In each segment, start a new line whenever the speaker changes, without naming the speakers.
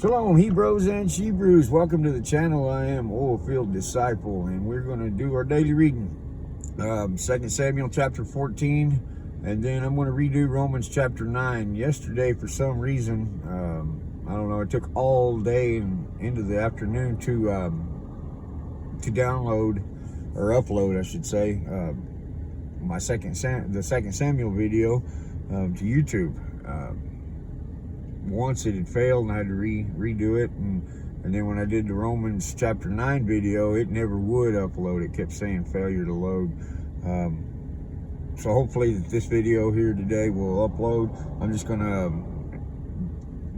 Shalom, Hebrews and Shebrews. Welcome to the channel. I am Oilfield Disciple, and we're going to do our daily reading. 2 Samuel chapter 14, and then I'm going to redo Romans chapter 9. Yesterday, for some reason, I don't know, it took all day and into the afternoon to download, or upload, I should say, my the 2 Samuel video to YouTube. Once it had failed and I had to redo it, and then when I did the Romans chapter 9 video, it never would upload. It kept saying failure to load. So hopefully this video here today will upload. I'm just gonna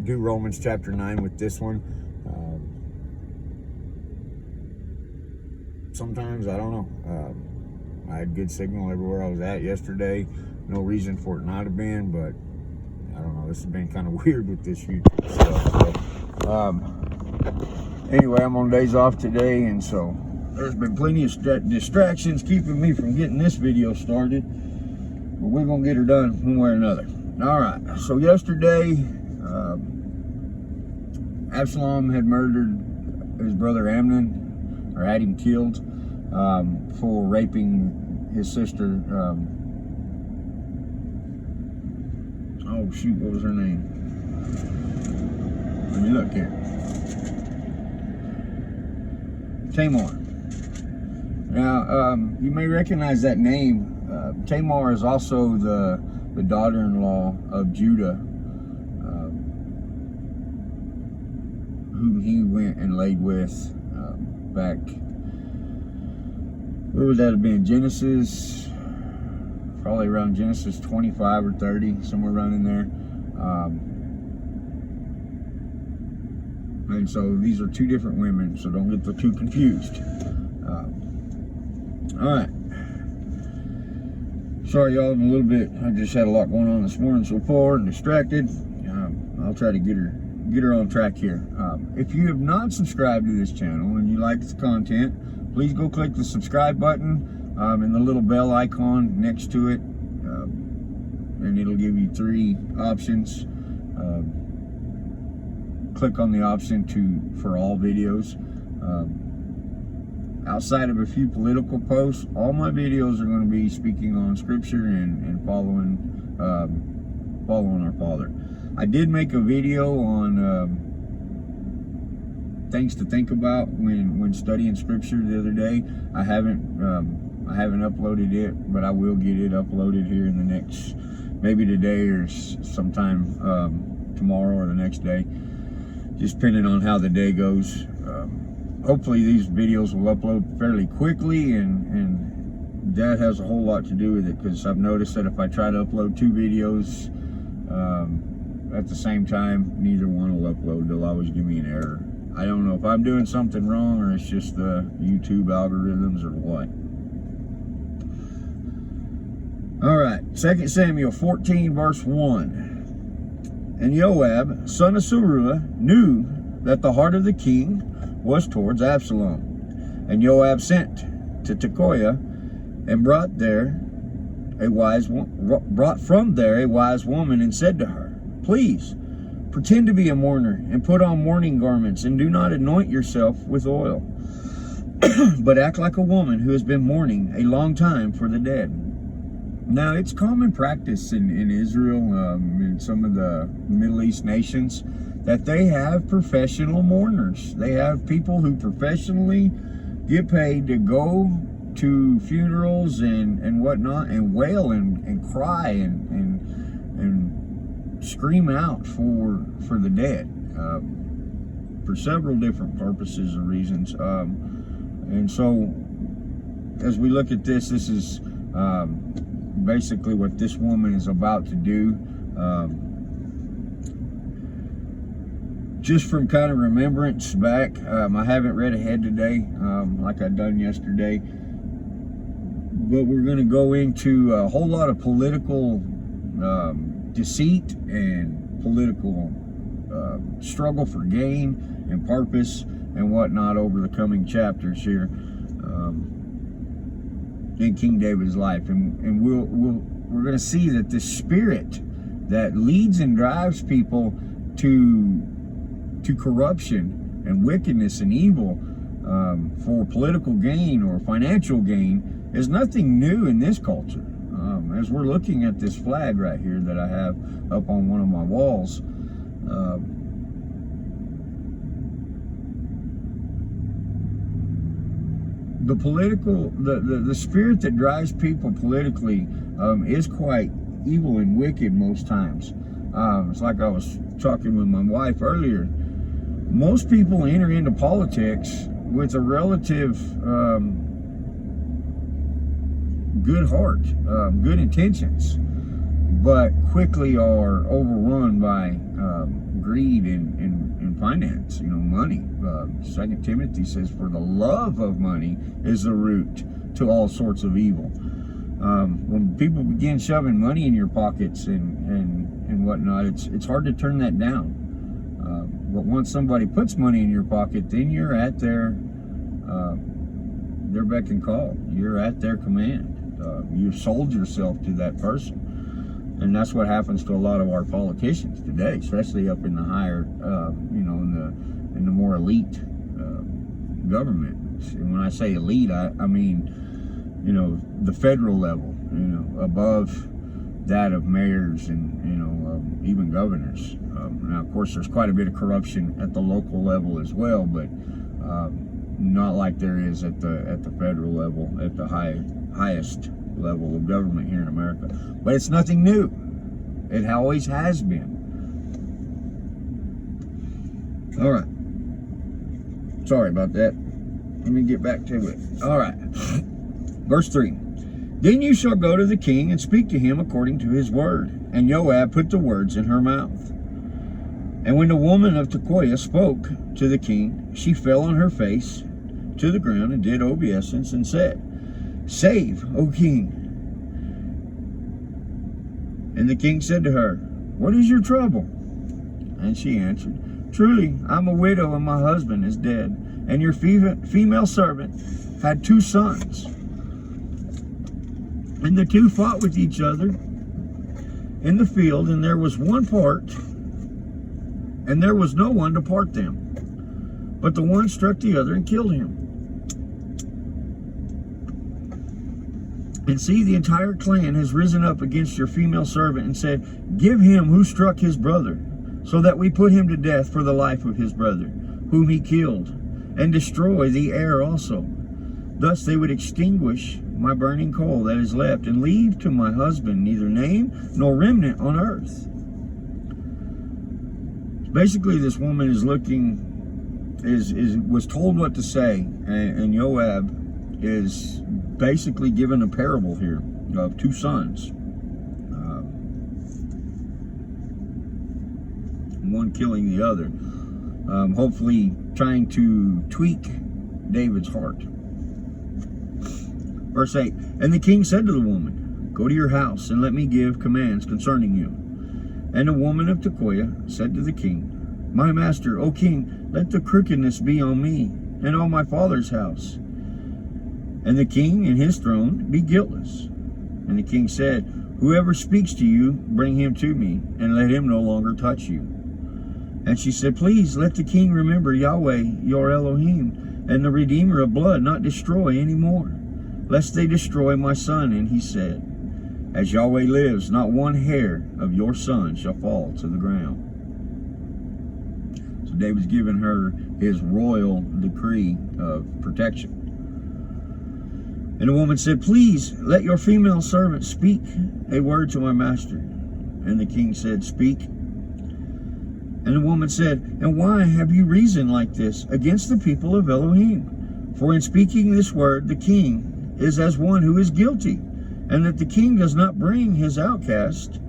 do Romans chapter 9 with this one. Sometimes, I don't know, I had good signal everywhere I was at yesterday. No reason for it not to have been, but I don't know, this has been kind of weird with this YouTube stuff. So, anyway, I'm on days off today, and so there's been plenty of distractions keeping me from getting this video started. But we're going to get her done one way or another. Alright, so yesterday, Absalom had murdered his brother Amnon, or had him killed, for raping his sister. Oh shoot, what was her name? Let me look here. Tamar. Now, you may recognize that name. Tamar is also the daughter-in-law of Judah, who he went and laid with back, where would that have been? Genesis, probably around Genesis 25 or 30, somewhere around in there. And so these are two different women, so don't get too confused. All right. Sorry, y'all, I'm a little bit, I just had a lot going on this morning so far and distracted. I'll try to get her on track here. If you have not subscribed to this channel and you like the content, please go click the subscribe button and the little bell icon next to it, and it'll give you 3 options. Click on the option for all videos. Outside of a few political posts, all my videos are going to be speaking on scripture and following our Father. I did make a video on things to think about when studying scripture the other day. I haven't uploaded it, but I will get it uploaded here in the next, maybe today or sometime tomorrow or the next day, just depending on how the day goes. Hopefully these videos will upload fairly quickly, and that has a whole lot to do with it, because I've noticed that if I try to upload 2 videos at the same time, neither one will upload. They'll always give me an error. I don't know if I'm doing something wrong, or it's just the YouTube algorithms, or what. Alright, 2 Samuel 14 verse 1. And Joab, son of Zeruiah, knew that the heart of the king was towards Absalom. And Joab sent to Tekoa, and brought from there a wise woman, and said to her, Please, pretend to be a mourner, and put on mourning garments, and do not anoint yourself with oil, but act like a woman who has been mourning a long time for the dead. Now, it's common practice in Israel, in some of the Middle East nations, that they have professional mourners. They have people who professionally get paid to go to funerals and whatnot, and wail and cry and scream out for the dead, for several different purposes or reasons. And so, as we look at this is basically what this woman is about to do. Just from kind of remembrance back, I haven't read ahead today like I'd done yesterday, but we're going to go into a whole lot of political deceit and political struggle for gain and purpose and whatnot over the coming chapters here in King David's life, and we're going to see that the spirit that leads and drives people to to corruption and wickedness and evil for political gain or financial gain is nothing new in this culture. As we're looking at this flag right here that I have up on one of my walls, the spirit that drives people politically is quite evil and wicked most times. It's like I was talking with my wife earlier. Most people enter into politics with a relative good heart, good intentions, but quickly are overrun by greed and finance, money. 2 Timothy says, for the love of money is the root to all sorts of evil. When people begin shoving money in your pockets and whatnot, it's hard to turn that down. But once somebody puts money in your pocket, then you're at their beck and call. You're at their command. You've sold yourself to that person. And that's what happens to a lot of our politicians today, especially up in the higher, in the more elite government. And when I say elite, I mean, the federal level, above that of mayors and, even governors. Now, of course, there's quite a bit of corruption at the local level as well, but not like there is at the federal level, at the highest level of government here in America. But it's nothing new. It always has been. All right. Sorry about that. Let me get back to it. All right. Verse 3. Then you shall go to the king and speak to him according to his word. And Joab put the words in her mouth. And when the woman of Tekoa spoke to the king, she fell on her face to the ground and did obeisance and said, Save, O king. And the king said to her, What is your trouble? And she answered, Truly, I'm a widow and my husband is dead, and your female servant had 2 sons. And the 2 fought with each other in the field, and there was one part, and there was no one to part them. But the one struck the other and killed him. And see, the entire clan has risen up against your female servant and said, Give him who struck his brother, so that we put him to death for the life of his brother, whom he killed, and destroy the heir also. Thus they would extinguish my burning coal that is left, and leave to my husband neither name nor remnant on earth. Basically, this woman is was told what to say, and Joab is basically given a parable here of 2 sons. One killing the other. Hopefully trying to tweak David's heart. Verse 8, And the king said to the woman, Go to your house, and let me give commands concerning you. And the woman of Tekoa said to the king, My master, O king, let the crookedness be on me, and on my father's house, and the king and his throne be guiltless. And the king said, Whoever speaks to you, bring him to me, and let him no longer touch you. And she said, Please let the king remember Yahweh, your Elohim, and the Redeemer of blood, not destroy any more, lest they destroy my son. And he said, As Yahweh lives, not one hair of your son shall fall to the ground. So David's given her his royal decree of protection. And the woman said, Please let your female servant speak a word to my master. And the king said, Speak. And the woman said, And why have you reasoned like this against the people of Elohim? For in speaking this word, the king is as one who is guilty, and that the king does not bring his outcast.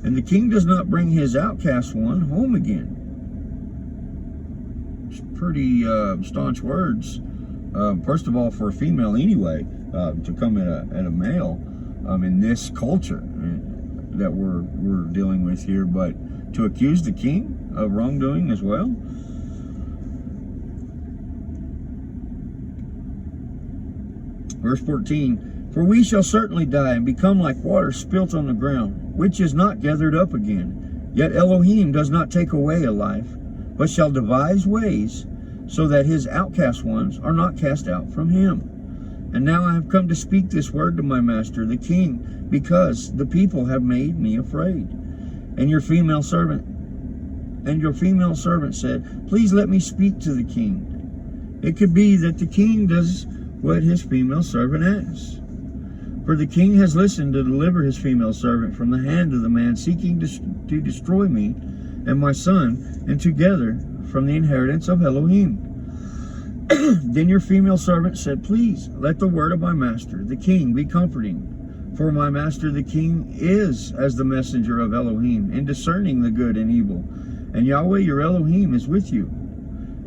And the king does not bring his outcast one home again. It's pretty staunch words. First of all, for a female anyway, to come at a male in this culture that we're dealing with here, but to accuse the king of wrongdoing as well. Verse 14, For we shall certainly die and become like water spilt on the ground, which is not gathered up again. Yet Elohim does not take away a life, but shall devise ways so that his outcast ones are not cast out from him. And now I have come to speak this word to my master, the king, because the people have made me afraid. And your female servant said, please let me speak to the king. It could be that the king does what his female servant asks. For the king has listened to deliver his female servant from the hand of the man seeking to destroy me and my son, and together from the inheritance of Elohim. Then your female servant said, please let the word of my master, the king, be comforting. For my master, the king, is as the messenger of Elohim in discerning the good and evil. And Yahweh, your Elohim, is with you.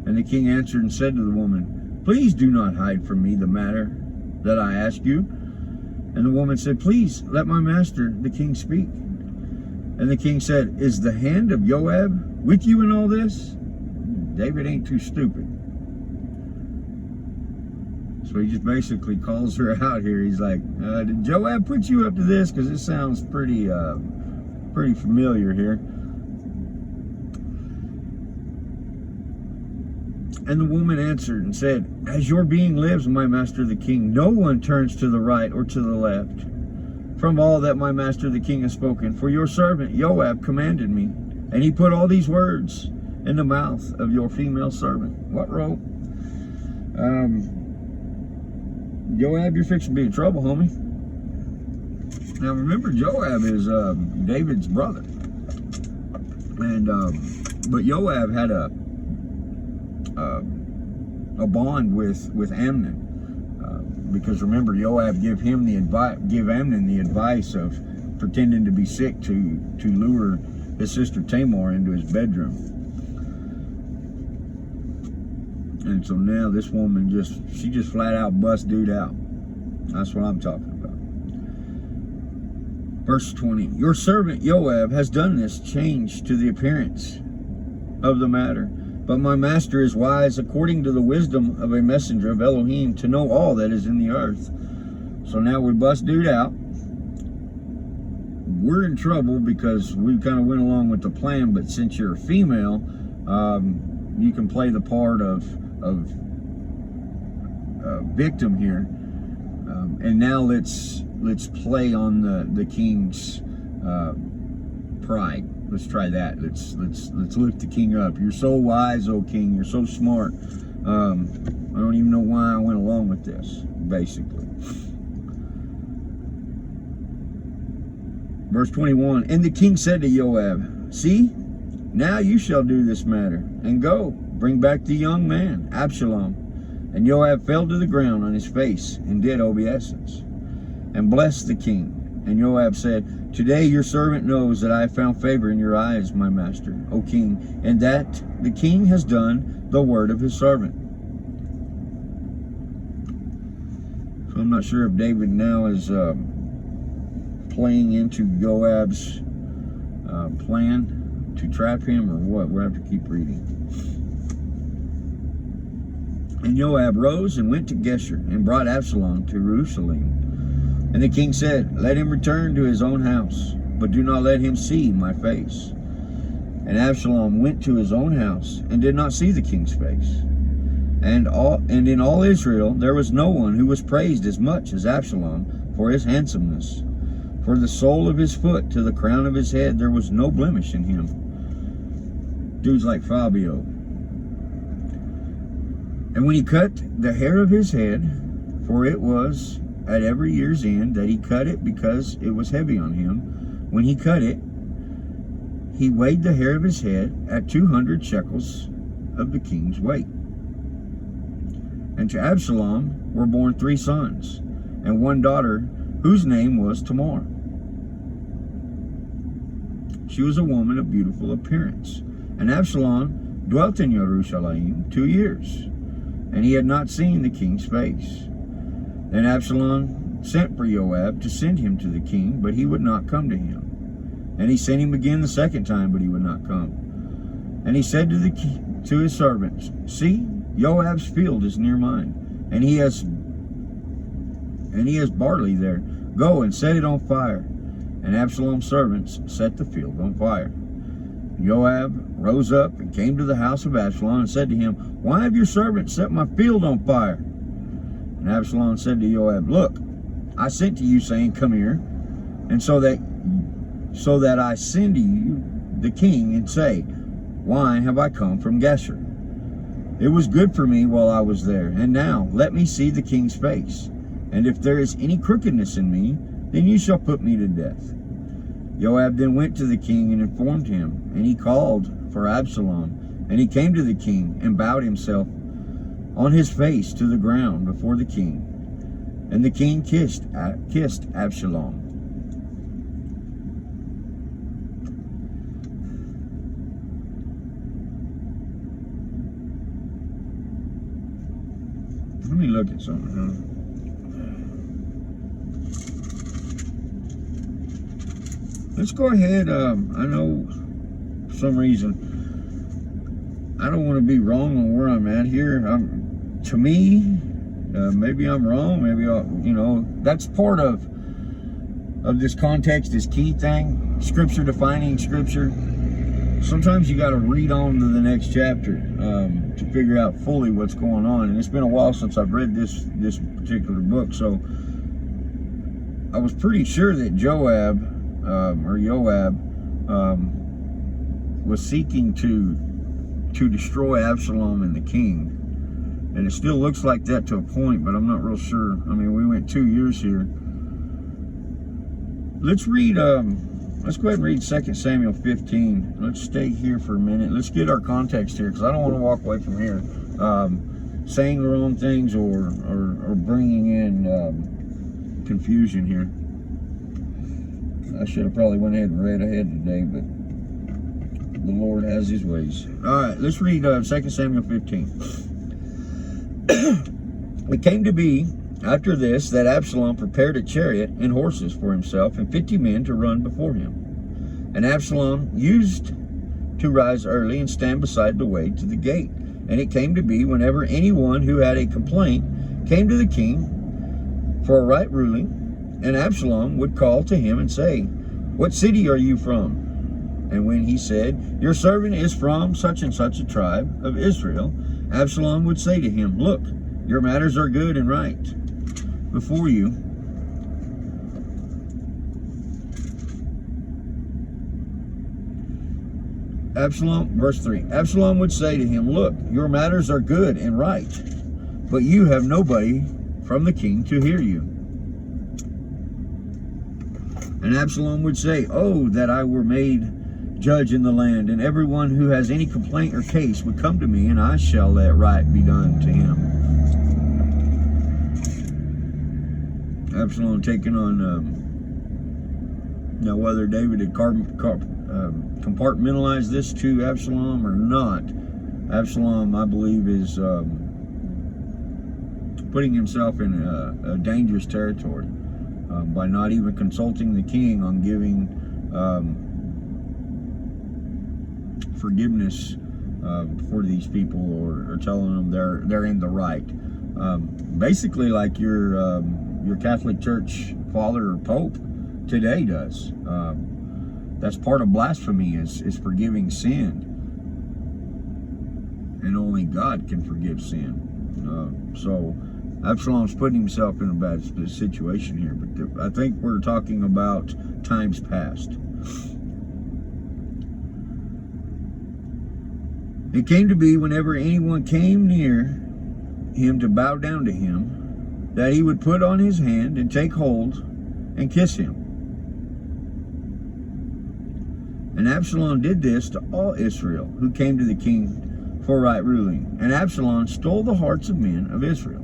And the king answered and said to the woman, please do not hide from me the matter that I ask you. And the woman said, please let my master, the king, speak. And the king said, is the hand of Joab with you in all this? David ain't too stupid. So he just basically calls her out here. He's like, did Joab put you up to this? Because it sounds pretty familiar here. And the woman answered and said, as your being lives, my master the king, no one turns to the right or to the left from all that my master the king has spoken. For your servant Joab commanded me, and he put all these words in the mouth of your female servant. What rope? Joab, you're fixing to be in trouble, homie. Now remember, Joab is David's brother, and but Joab had a bond with Amnon, because remember, Joab gave Amnon the advice of pretending to be sick to lure his sister Tamar into his bedroom. And so now this woman she just flat out bust dude out. That's what I'm talking about. Verse 20, your servant Joab has done this change to the appearance of the matter. But my master is wise according to the wisdom of a messenger of Elohim to know all that is in the earth. So now we bust dude out. We're in trouble because we kind of went along with the plan, but since you're a female, you can play the part of victim here. And now let's play on the king's pride. Let's try that. Let's lift the king up. You're so wise, O king. You're so smart. I don't even know why I went along with this, basically. Verse 21, and the king said to Joab, see, now you shall do this matter, and go, bring back the young man, Absalom. And Joab fell to the ground on his face in dead obeisance, and blessed the king. And Joab said, today your servant knows that I have found favor in your eyes, my master, O king, and that the king has done the word of his servant. So I'm not sure if David now is playing into Joab's plan to trap him or what. We'll have to keep reading. And Joab rose and went to Geshur and brought Absalom to Jerusalem. And the king said, let him return to his own house, but do not let him see my face. And Absalom went to his own house and did not see the king's face. And in all Israel there was no one who was praised as much as Absalom for his handsomeness. For the sole of his foot to the crown of his head there was no blemish in him. Dude's like Fabio. And when he cut the hair of his head, for it was at every year's end that he cut it because it was heavy on him, when he cut it, he weighed the hair of his head at 200 shekels of the king's weight. And to Absalom were born 3 sons, and 1 daughter, whose name was Tamar. She was a woman of beautiful appearance. And Absalom dwelt in Jerusalem 2 years, and he had not seen the king's face. Then Absalom sent for Joab to send him to the king, but he would not come to him. And he sent him again the second time, but he would not come. And he said to his servants, see, Joab's field is near mine, and he has barley there. Go and set it on fire. And Absalom's servants set the field on fire. Joab rose up and came to the house of Absalom and said to him, "Why have your servants set my field on fire?" And Absalom said to Joab, "Look, I sent to you, saying, 'Come here,' and so that I send to you the king and say, 'Why have I come from Geshur?' It was good for me while I was there, and now let me see the king's face. And if there is any crookedness in me, then you shall put me to death." Joab then went to the king and informed him, and he called for Absalom. And he came to the king and bowed himself on his face to the ground before the king. And the king kissed Absalom. Let me look at something, huh? Let's go ahead. I know for some reason I don't want to be wrong on where I'm at here. To me, maybe I'm wrong. Maybe that's part of this context, this key thing. Scripture, defining scripture. Sometimes you got to read on to the next chapter to figure out fully what's going on. And it's been a while since I've read this particular book, so I was pretty sure that Joab was seeking to destroy Absalom and the king. And it still looks like that to a point, but I'm not real sure. I mean, we went 2 years here. Let's read, let's go ahead and read 2 Samuel 15. Let's stay here for a minute. Let's get our context here, because I don't want to walk away from here saying the wrong things or bringing in confusion here. I should have probably went ahead and read ahead today, but the Lord has his ways. All right, let's read 2 Samuel 15. It came to be after this that Absalom prepared a chariot and horses for himself and 50 men to run before him. And Absalom used to rise early and stand beside the way to the gate. And it came to be whenever anyone who had a complaint came to the king for a right ruling, and Absalom would call to him and say, "What city are you from?" And when he said, "Your servant is from such and such a tribe of Israel," Absalom would say to him, "Look, your matters are good and right before you. Verse 3, Absalom would say to him, "Look, your matters are good and right, but you have nobody from the king to hear you." And Absalom would say, "Oh, that I were made judge in the land, and everyone who has any complaint or case would come to me, and I shall let right be done to him." Absalom taking on, now whether David had compartmentalized this to Absalom or not, Absalom, I believe, is putting himself in a dangerous territory by not even consulting the king on giving forgiveness for these people, or telling them they're in the right. Basically, like your Catholic Church father or pope today does. That's part of blasphemy, is forgiving sin, and only God can forgive sin. So Absalom's putting himself in a bad situation here, but I think we're talking about times past. It came to be whenever anyone came near him to bow down to him, that he would put on his hand and take hold and kiss him. And Absalom did this to all Israel who came to the king for right ruling. And Absalom stole the hearts of men of Israel.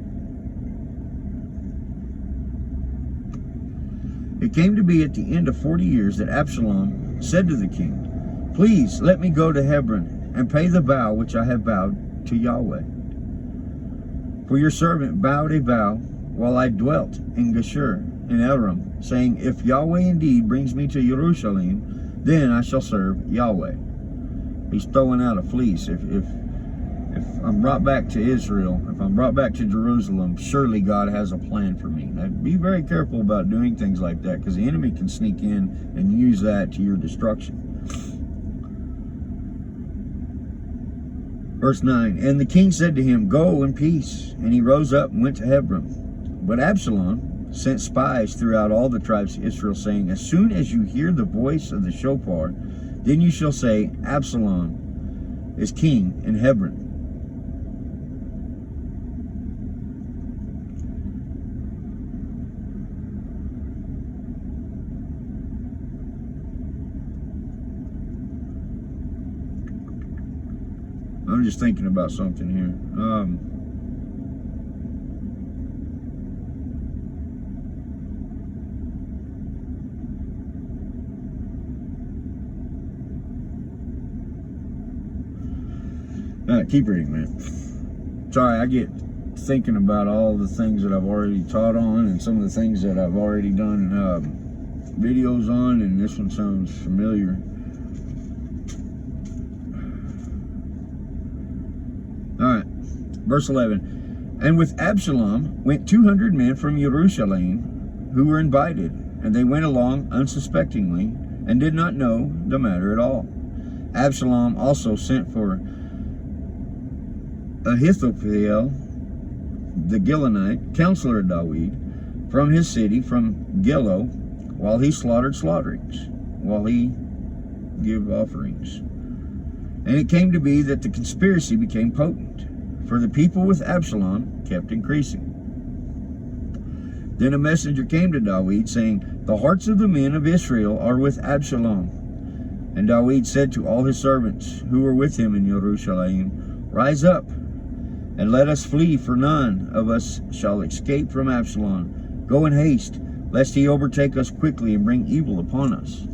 It came to be at the end of 40 years that Absalom said to the king, "Please let me go to Hebron and pay the vow which I have vowed to Yahweh. For your servant vowed a vow while I dwelt in Geshur in Elam, saying, if Yahweh indeed brings me to Jerusalem, then I shall serve Yahweh." He's throwing out a fleece. If I'm brought back to Israel, if I'm brought back to Jerusalem, surely God has a plan for me. Now, be very careful about doing things like that, because the enemy can sneak in and use that to your destruction. Verse 9, and the king said to him, go in peace. And he rose up and went to Hebron. But Absalom sent spies throughout all the tribes of Israel, saying, as soon as you hear the voice of the shofar, then you shall say, Absalom is king in Hebron. I'm just thinking about something here. Keep reading, man. Sorry, I get thinking about all the things that I've already taught on and some of the things that I've already done videos on, and this one sounds familiar. All right, verse 11. And with Absalom went 200 men from Jerusalem who were invited, and they went along unsuspectingly and did not know the matter at all. Absalom also sent for Ahithophel, the Gilonite, counselor of David, from his city, from Gilo, while he gave offerings. And it came to be that the conspiracy became potent, for the people with Absalom kept increasing. Then a messenger came to David, saying, the hearts of the men of Israel are with Absalom. And David said to all his servants who were with him in Jerusalem, rise up, and let us flee, for none of us shall escape from Absalom. Go in haste, lest he overtake us quickly and bring evil upon us.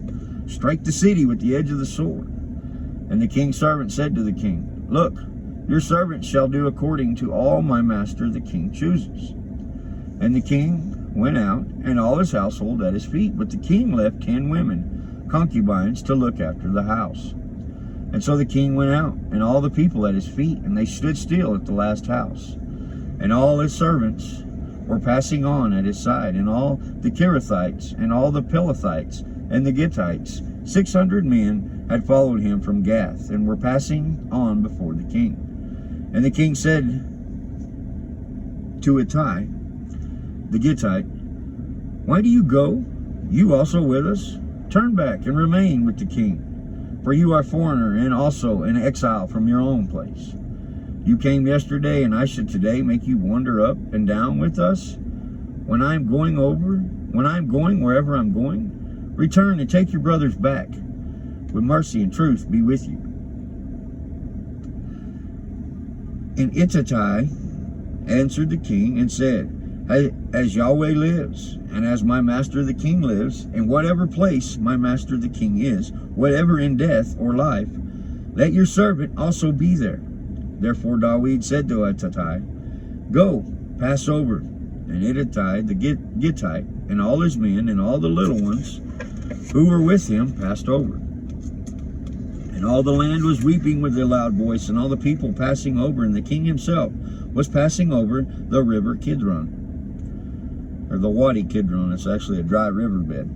Strike the city with the edge of the sword. And the king's servant said to the king, look, your servant shall do according to all my master the king chooses. And the king went out, and all his household at his feet. But the king left 10 women, concubines, to look after the house. And so the king went out, and all the people at his feet, and they stood still at the last house. And all his servants were passing on at his side, and all the Kerethites, and all the Pelethites, and the Gittites, 600 men had followed him from Gath, and were passing on before the king. And the king said to Ittai, the Gittite, why do you go, you also with us? Turn back and remain with the king. For you are a foreigner and also an exile from your own place. You came yesterday, and I should today make you wander up and down with us? When I am going wherever I'm going, return and take your brothers back. With mercy and truth be with you. And Ittai answered the king and said, as Yahweh lives, and as my master the king lives, in whatever place my master the king is, whatever in death or life, let your servant also be there. Therefore David said to Ittai, go, pass over. And Ittai the Gittite, and all his men, and all the little ones who were with him, passed over. And all the land was weeping with a loud voice, and all the people passing over, and the king himself was passing over the river Kidron, or the Wadi Kidron. It's actually a dry riverbed.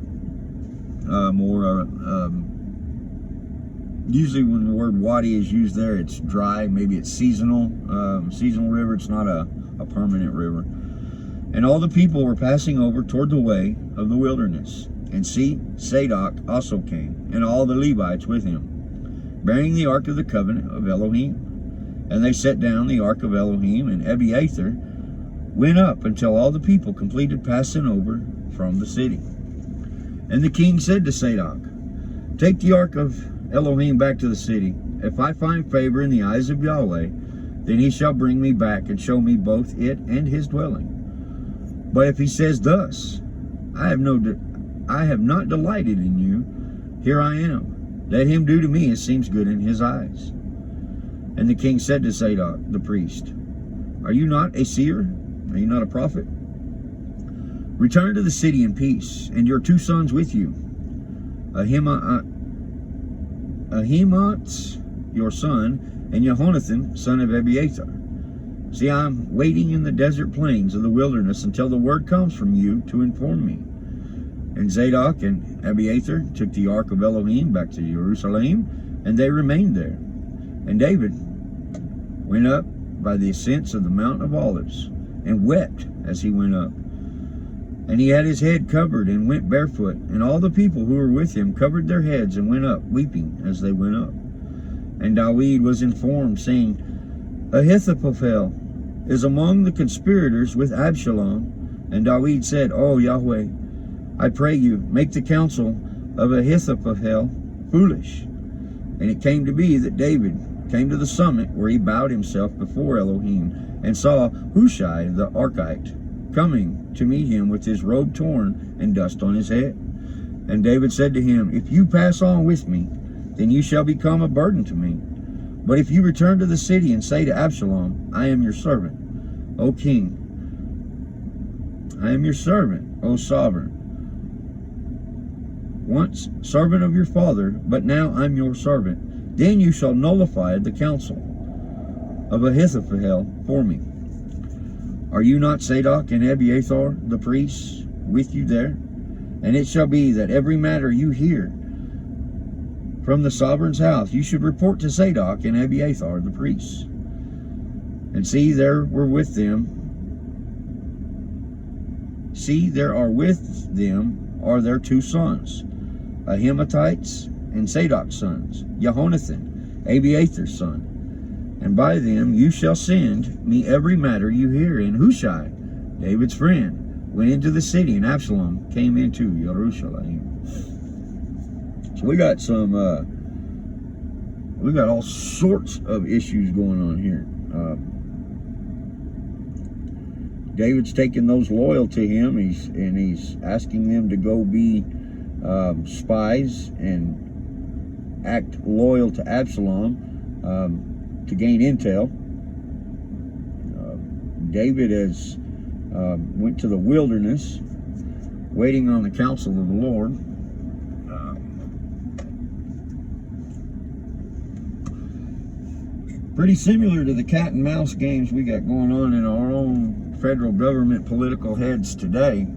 Usually when the word wadi is used there, it's dry. Maybe it's seasonal river. It's not a permanent river. And all the people were passing over toward the way of the wilderness. And see, Zadok also came, and all the Levites with him, bearing the ark of the covenant of Elohim. And they set down the ark of Elohim, and Abiathar went up until all the people completed passing over from the city. And the king said to Zadok, take the ark of Elohim back to the city. If I find favor in the eyes of Yahweh, then he shall bring me back and show me both it and his dwelling. But if he says thus, I have not delighted in you, here I am. Let him do to me as seems good in his eyes. And the king said to Zadok the priest, are you not a seer? Are you not a prophet? Return to the city in peace, and your 2 sons with you, Ahimaaz, your son, and Jehonathan, son of Abiathar. See, I am waiting in the desert plains of the wilderness until the word comes from you to inform me. And Zadok and Abiathar took the ark of Elohim back to Jerusalem, and they remained there. And David went up by the ascents of the Mount of Olives, and wept as he went up. And he had his head covered, and went barefoot. And all the people who were with him covered their heads, and went up, weeping as they went up. And David was informed, saying, Ahithophel is among the conspirators with Absalom. And David said, O Yahweh, I pray you, make the counsel of Ahithophel foolish. And it came to be that David came to the summit, where he bowed himself before Elohim, and saw Hushai the Archite coming to meet him with his robe torn and dust on his head. And David said to him, If you pass on with me, then you shall become a burden to me. But if you return to the city and say to Absalom, I am your servant, O king, I am your servant, O sovereign, once servant of your father, but now I'm your servant, then you shall nullify the counsel of Ahithophel for me. Are you not Zadok and Abiathar, the priests, with you there? And it shall be that every matter you hear from the sovereign's house, you should report to Zadok and Abiathar, the priests. And see, there are with them are their two sons, Ahimatites and Zadok's sons, Jehonathan, Abiathar's son. And by them you shall send me every matter you hear. And Hushai, David's friend, went into the city, and Absalom came into Jerusalem. So we got all sorts of issues going on here. David's taking those loyal to him, he's asking them to go be spies and act loyal to Absalom to gain intel. David has went to the wilderness, waiting on the counsel of the Lord. Pretty similar to the cat and mouse games we got going on in our own federal government political heads today.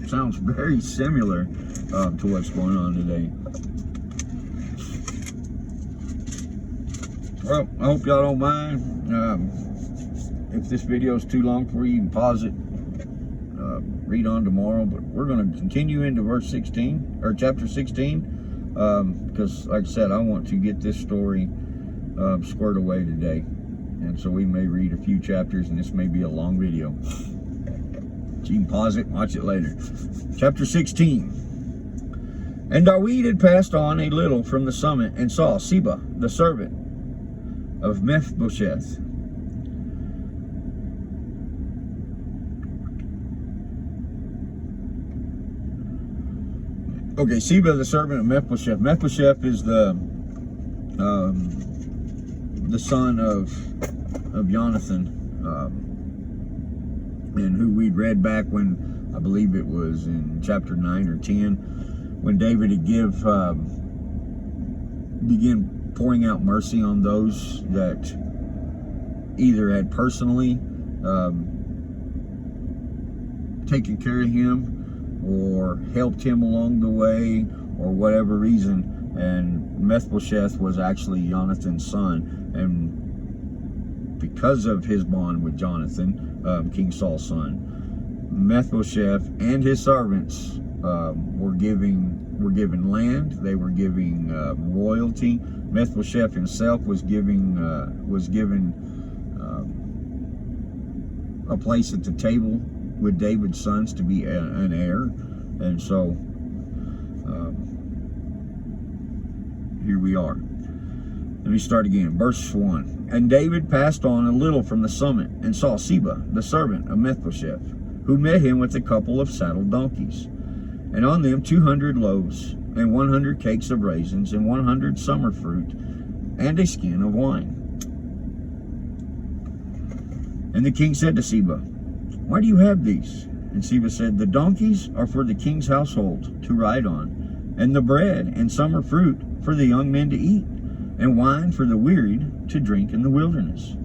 Sounds very similar to what's going on today. Well, I hope y'all don't mind. If this video is too long for you, you can pause it, read on tomorrow. But we're going to continue into verse 16, or chapter 16, because, like I said, I want to get this story squared away today. And so we may read a few chapters, and this may be a long video. So you can pause it and watch it later. Chapter 16. And David had passed on a little from the summit, and saw Ziba, the servant of Mephibosheth. Okay, Ziba, the servant of Mephibosheth. Mephibosheth is the son of Jonathan, and who we'd read back when, I believe it was in chapter 9 or 10, when David had began pouring out mercy on those that either had personally taken care of him or helped him along the way, or whatever reason. And Mephibosheth was actually Jonathan's son, and because of his bond with Jonathan, King Saul's son, Mephibosheth and his servants were given land. They were giving royalty. Mephibosheth himself was given a place at the table with David's sons to be an heir. And so here we are. Let me start again. Verse 1. And David passed on a little from the summit, and saw Ziba, the servant of Mephibosheth, who met him with a couple of saddled donkeys, and on them 200 loaves, and 100 cakes of raisins, and 100 summer fruit, and a skin of wine. And the king said to Ziba, Why do you have these? And Ziba said, The donkeys are for the king's household to ride on, and the bread and summer fruit for the young men to eat, and wine for the wearied to drink in the wilderness.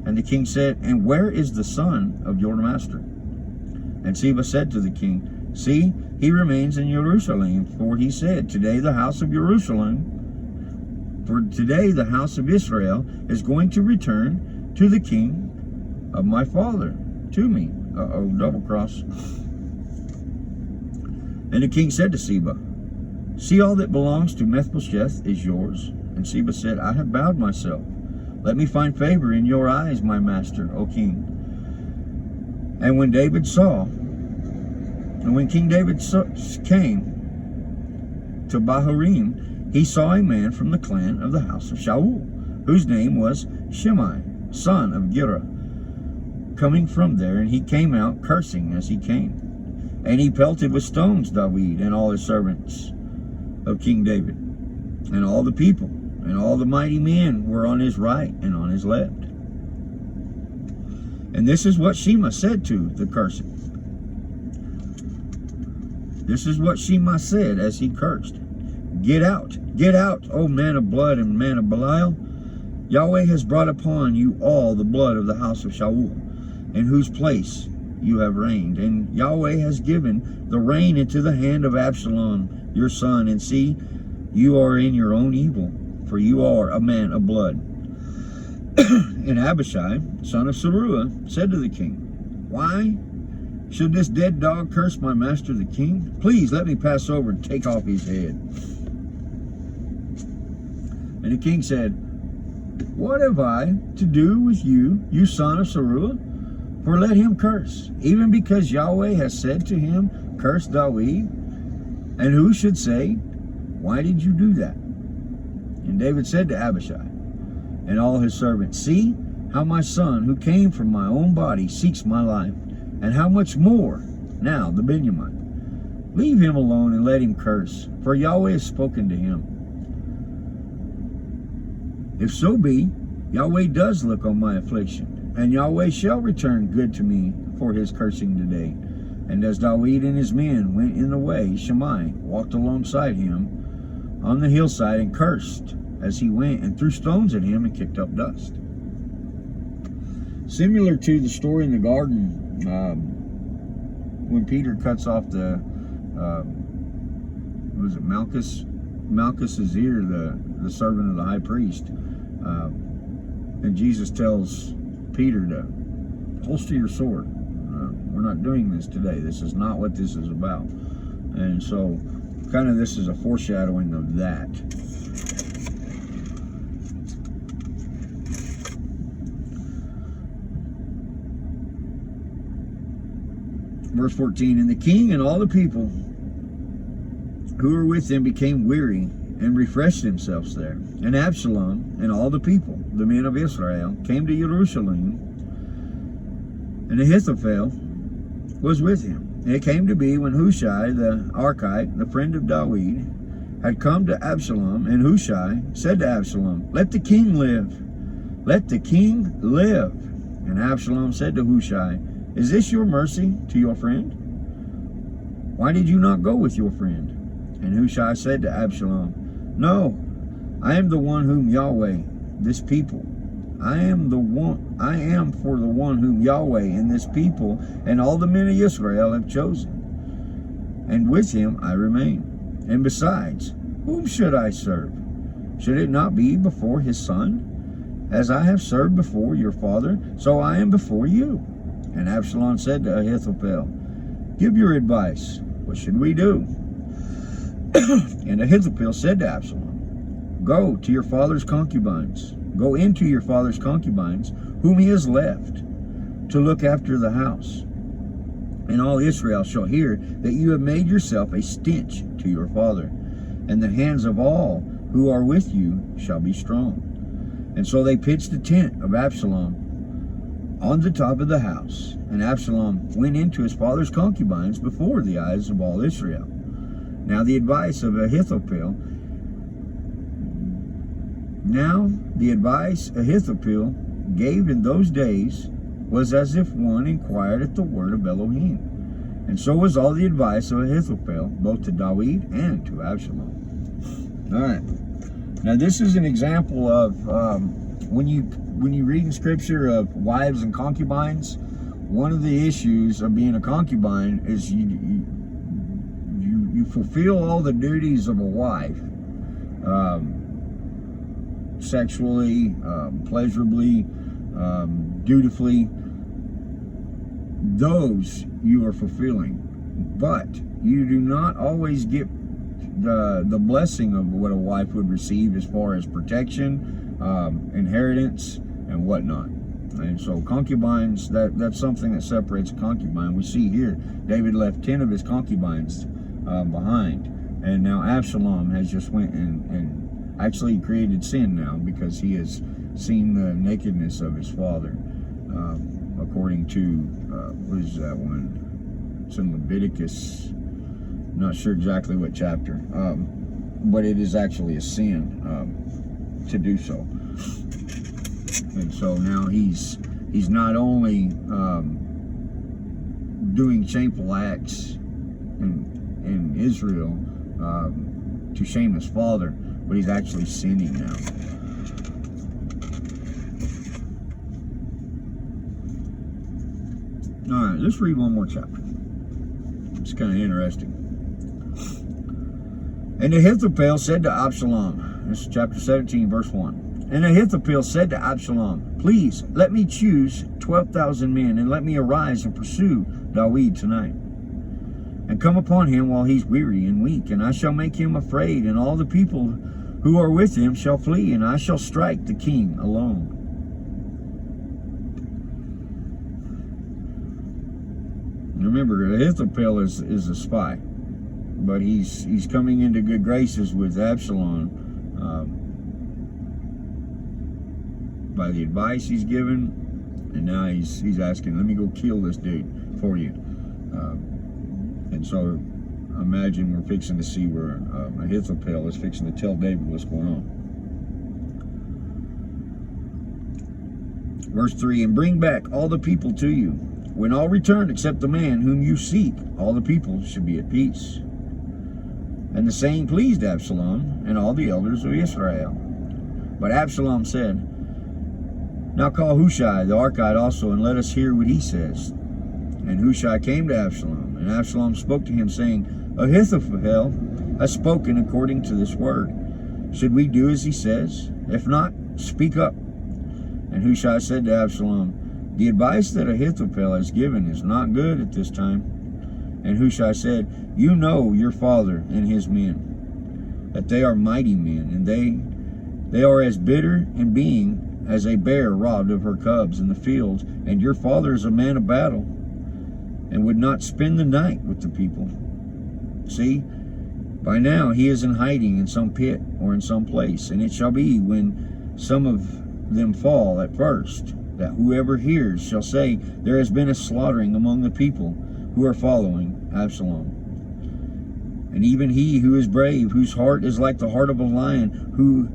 And the king said, And where is the son of your master? And Ziba said to the king, See, he remains in Jerusalem, for he said, Today the house of Jerusalem For today the house of Israel is going to return to the king of my father, to me. Uh-oh, double cross. And the king said to Siba, see, all that belongs to Mephibosheth is yours. And Siba said, I have bowed myself. Let me find favor in your eyes, my master, O king. And when King David came to Bahurim, he saw a man from the clan of the house of Shaul, whose name was Shimei, son of Gera, coming from there, and he came out cursing as he came. And he pelted with stones David and all his servants of King David, and all the people, and all the mighty men were on his right and on his left. And this is what Shema said to the cursing. This is what Shema said as he cursed. Get out, O man of blood and man of Belial. Yahweh has brought upon you all the blood of the house of Shaul, in whose place you have reigned. And Yahweh has given the reign into the hand of Absalom, your son. And see, you are in your own evil, for you are a man of blood. And Abishai, son of Zeruiah, said to the king, why should this dead dog curse my master the king? Please let me pass over and take off his head. And the king said, what have I to do with you, you son of Zeruiah? For let him curse, even because Yahweh has said to him, curse David. And who should say, why did you do that? And David said to Abishai and all his servants, see how my son, who came from my own body, seeks my life, and how much more now the Benjamin. Leave him alone and let him curse, for Yahweh has spoken to him. If so be, Yahweh does look on my affliction, and Yahweh shall return good to me for his cursing today. And as David and his men went in the way, Shimei walked alongside him on the hillside and cursed as he went, and threw stones at him and kicked up dust. Similar to the story in the garden, when Peter cuts off the, Malchus's ear, the servant of the high priest. And Jesus tells Peter to holster your sword. We're not doing this today. This is not what this is about. And so, kind of this is a foreshadowing of that. Verse 14, and the king and all the people who were with him became weary and refreshed themselves there. And Absalom and all the people, the men of Israel, came to Jerusalem, and Ahithophel was with him. And it came to be when Hushai the Archite, the friend of David, had come to Absalom, and Hushai said to Absalom, let the king live. Let the king live. And Absalom said to Hushai, is this your mercy to your friend? Why did you not go with your friend? And Hushai said to Absalom, no, I am the one whom Yahweh, this people, I am for the one whom Yahweh and this people and all the men of Israel have chosen. And with him I remain. And besides, whom should I serve? Should it not be before his son? As I have served before your father, so I am before you. And Absalom said to Ahithophel, give your advice. What should we do? And Ahithophel said to Absalom, go to your father's concubines. Go into your father's concubines, whom he has left, to look after the house. And all Israel shall hear that you have made yourself a stench to your father, and the hands of all who are with you shall be strong. And so they pitched the tent of Absalom on the top of the house, and Absalom went into his father's concubines before the eyes of all Israel. Now the advice Ahithophel gave in those days was as if one inquired at the word of Elohim. And so was all the advice of Ahithophel, both to David and to Absalom. All right. Now this is an example of when you read in Scripture of wives and concubines, one of the issues of being a concubine is you fulfill all the duties of a wife, sexually, pleasurably, dutifully, those you are fulfilling. But you do not always get the blessing of what a wife would receive as far as protection, inheritance, and whatnot. And so concubines, that's something that separates a concubine. We see here, David left 10 of his concubines behind. And now Absalom has just went and actually created sin now, because he has seen the nakedness of his father. According to, what is that one? It's in Leviticus. Not sure exactly what chapter. But it is actually a sin to do so. And so now he's not only doing shameful acts in Israel to shame his father, but he's actually sinning now. All right, let's read one more chapter. It's kind of interesting. And Ahithophel said to Absalom, this is chapter 17, verse 1. And Ahithophel said to Absalom, please let me choose 12,000 men, and let me arise and pursue David tonight, and come upon him while he's weary and weak, and I shall make him afraid, and all the people who are with him shall flee, and I shall strike the king alone. Remember, Ahithophel is a spy, but he's coming into good graces with Absalom by the advice he's given, and now he's asking, let me go kill this dude for you. And so imagine we're fixing to see where Ahithophel is fixing to tell David what's going on. Verse 3, and bring back all the people to you. When all return except the man whom you seek, all the people should be at peace. And the saying pleased Absalom and all the elders of Israel. But Absalom said, now call Hushai the Archite also, and let us hear what he says. And Hushai came to Absalom, and Absalom spoke to him, saying, Ahithophel has spoken according to this word. Should we do as he says? If not, speak up. And Hushai said to Absalom, the advice that Ahithophel has given is not good at this time. And Hushai said, you know your father and his men, that they are mighty men, and they are as bitter in being as a bear robbed of her cubs in the field, and your father is a man of battle, and would not spend the night with the people. See, by now he is in hiding in some pit or in some place, and it shall be when some of them fall at first, that whoever hears shall say, there has been a slaughtering among the people who are following Absalom. And even he who is brave, whose heart is like the heart of a lion, who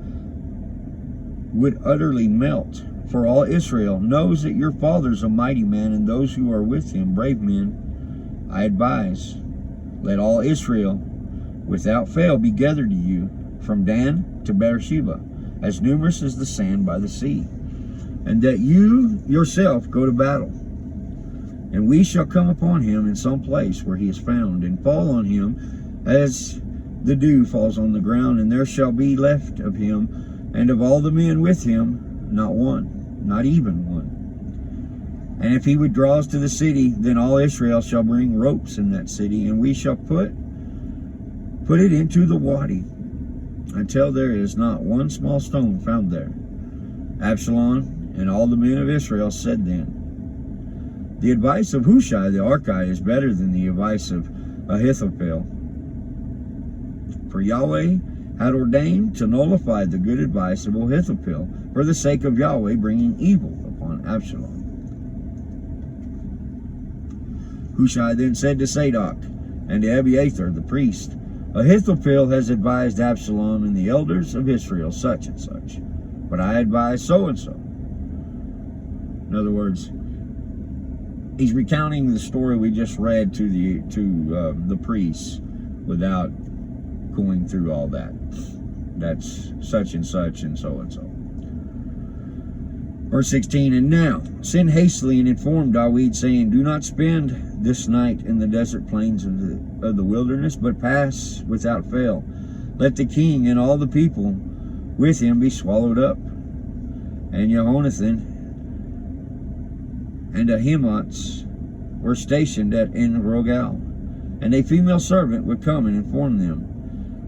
would utterly melt for all Israel, knows that your father's a mighty man, and those who are with him brave men. I advise, let all Israel without fail be gathered to you, from Dan to Beersheba, as numerous as the sand by the sea, and that you yourself go to battle. And we shall come upon him in some place where he is found, and fall on him as the dew falls on the ground, and there shall be left of him and of all the men with him not one, not even one. And if he withdraws to the city, then all Israel shall bring ropes in that city, and we shall put it into the wadi, until there is not one small stone found there. Absalom and all the men of Israel said then, the advice of Hushai the Archite is better than the advice of Ahithophel. For Yahweh had ordained to nullify the good advice of Ahithophel, for the sake of Yahweh bringing evil upon Absalom. Hushai then said to Zadok and to Abiathar the priest, Ahithophel has advised Absalom and the elders of Israel such and such, but I advise so and so. In other words, he's recounting the story we just read to the priests without going through all that. That's such and such and so and so. Verse 16, and now send hastily and inform David, saying, do not spend this night in the desert plains of the wilderness, but pass without fail. Let the king and all the people with him be swallowed up. And Jehonathan and Ahimaaz were stationed in Rogal, and a female servant would come and inform them,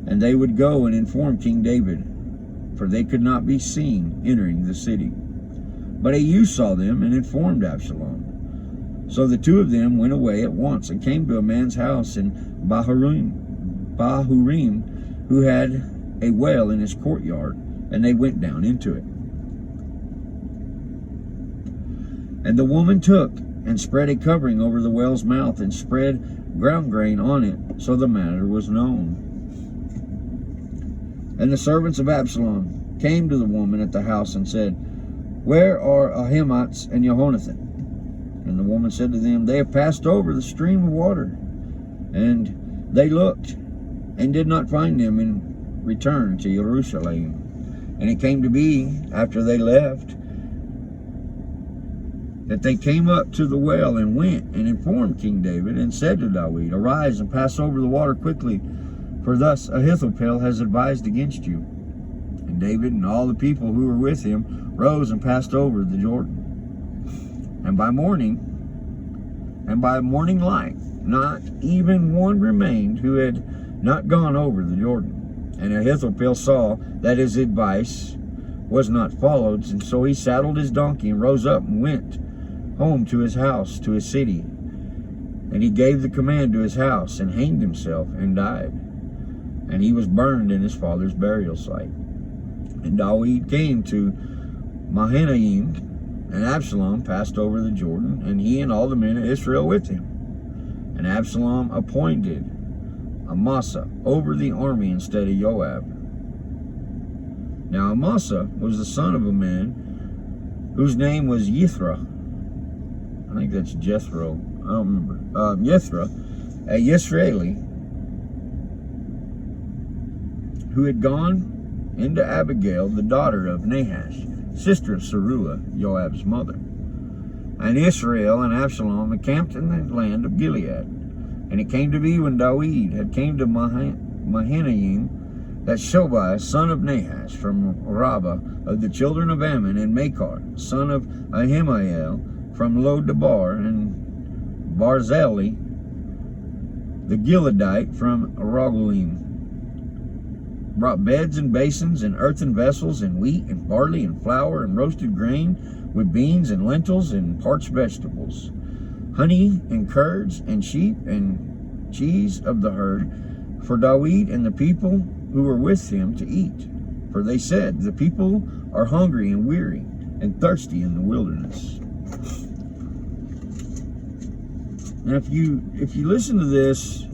and they would go and inform King David, for they could not be seen entering the city. But a youth saw them and informed Absalom. So the two of them went away at once and came to a man's house in Bahurim, who had a well in his courtyard, and they went down into it. And the woman took and spread a covering over the well's mouth and spread ground grain on it, so the matter was known. And the servants of Absalom came to the woman at the house and said, Where are Ahimaaz and Jehonathan? And the woman said to them, They have passed over the stream of water. And they looked and did not find them, and returned to Jerusalem. And it came to be, after they left, that they came up to the well and went and informed King David and said to David, Arise and pass over the water quickly, for thus Ahithophel has advised against you. And David and all the people who were with him rose and passed over the Jordan. And by morning light, not even one remained who had not gone over the Jordan. And Ahithophel saw that his advice was not followed, and so he saddled his donkey and rose up and went home to his house, to his city. And he gave the command to his house and hanged himself and died. And he was burned in his father's burial site. And David came to Mahanaim, and Absalom passed over the Jordan, and he and all the men of Israel with him. And Absalom appointed Amasa over the army instead of Joab. Now Amasa was the son of a man whose name was Yithra. I think that's Jethro. I don't remember. Yithra, a Yisraeli, who had gone into Abigail, the daughter of Nahash, sister of Zeruiah, Joab's mother. And Israel and Absalom encamped in the land of Gilead. And it came to be when David had came to Mahanaim, that Shobai, son of Nahash, from Rabbah of the children of Ammon, and Makar, son of Ahimael, from Lo-debar, and Barzillai, the Gileadite, from Rogelim, brought beds and basins and earthen vessels and wheat and barley and flour and roasted grain with beans and lentils and parched vegetables, honey and curds and sheep and cheese of the herd for David and the people who were with him to eat. For they said, The people are hungry and weary and thirsty in the wilderness. Now, if you listen to this,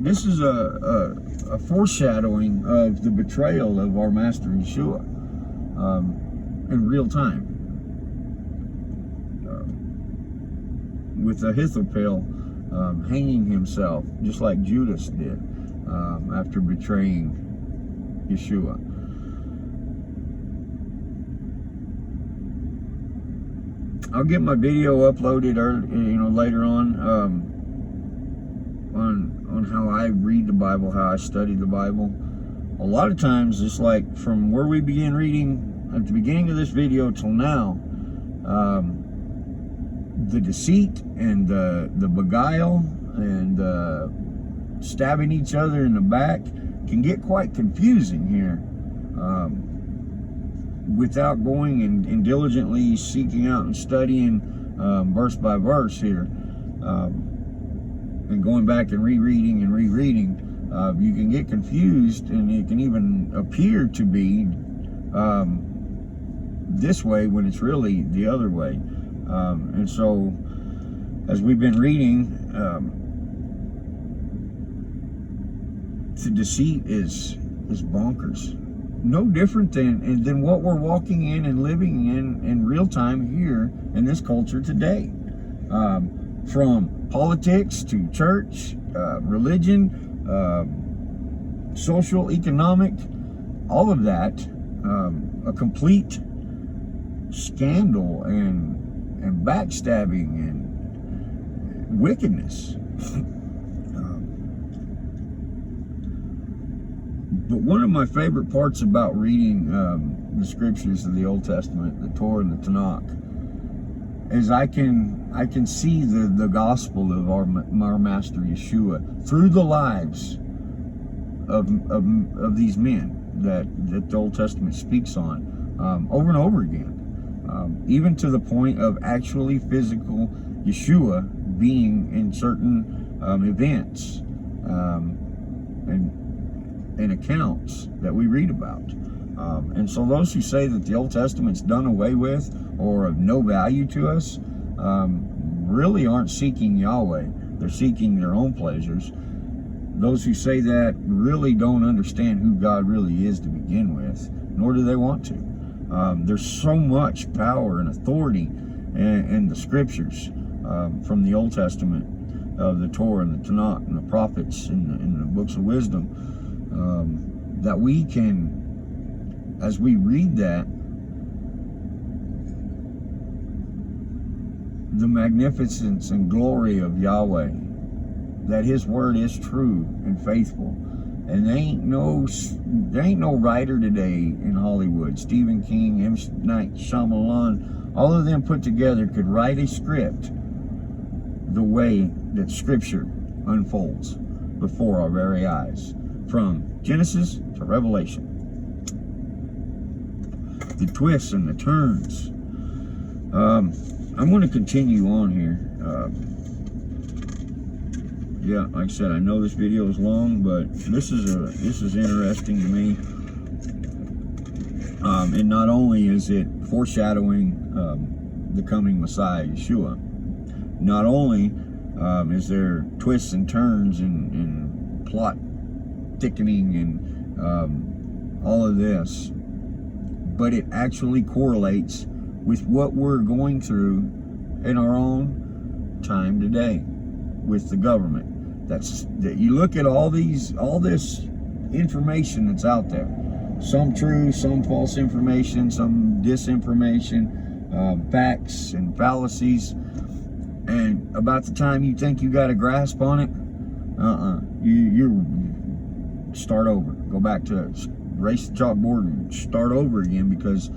this is a foreshadowing of the betrayal of our Master Yeshua in real time, with Ahithophel hanging himself, just like Judas did after betraying Yeshua. I'll get my video uploaded later on how I read the Bible, how I study the Bible. A lot of times, it's like from where we began reading at the beginning of this video till now, the deceit and the beguile and stabbing each other in the back can get quite confusing here, without going and diligently seeking out and studying verse by verse here, and going back and rereading, you can get confused, and it can even appear to be this way when it's really the other way. And so, as we've been reading, the deceit is bonkers. No different than what we're walking in and living in real time here in this culture today. From politics to church, religion, social, economic, all of that, a complete scandal and backstabbing and wickedness. But one of my favorite parts about reading the scriptures of the Old Testament, the Torah and the Tanakh, is I can see the gospel of our Master Yeshua through the lives of these men that the Old Testament speaks on over and over again, even to the point of actually physical Yeshua being in certain events and accounts that we read about. And so those who say that the Old Testament's done away with or of no value to us really aren't seeking Yahweh. They're seeking their own pleasures. Those who say that really don't understand who God really is to begin with, nor do they want to. There's so much power and authority in the scriptures from the Old Testament, of the Torah and the Tanakh and the prophets and the books of wisdom, that we can, as we read that, the magnificence and glory of Yahweh, that His word is true and faithful. And there ain't no writer today in Hollywood, Stephen King, M. Night Shyamalan, all of them put together could write a script the way that Scripture unfolds before our very eyes, from Genesis to Revelation. The twists and the turns. I'm going to continue on here. Yeah, like I said, I know this video is long, but this is interesting to me. And not only is it foreshadowing the coming Messiah, Yeshua, not only is there twists and turns and plot thickening and all of this, but it actually correlates with what we're going through in our own time today with the government. That you look at all this information that's out there, some true, some false information, some disinformation, facts and fallacies, and about the time you think you got a grasp on it, you start over, go back to erase the chalkboard and start over again, because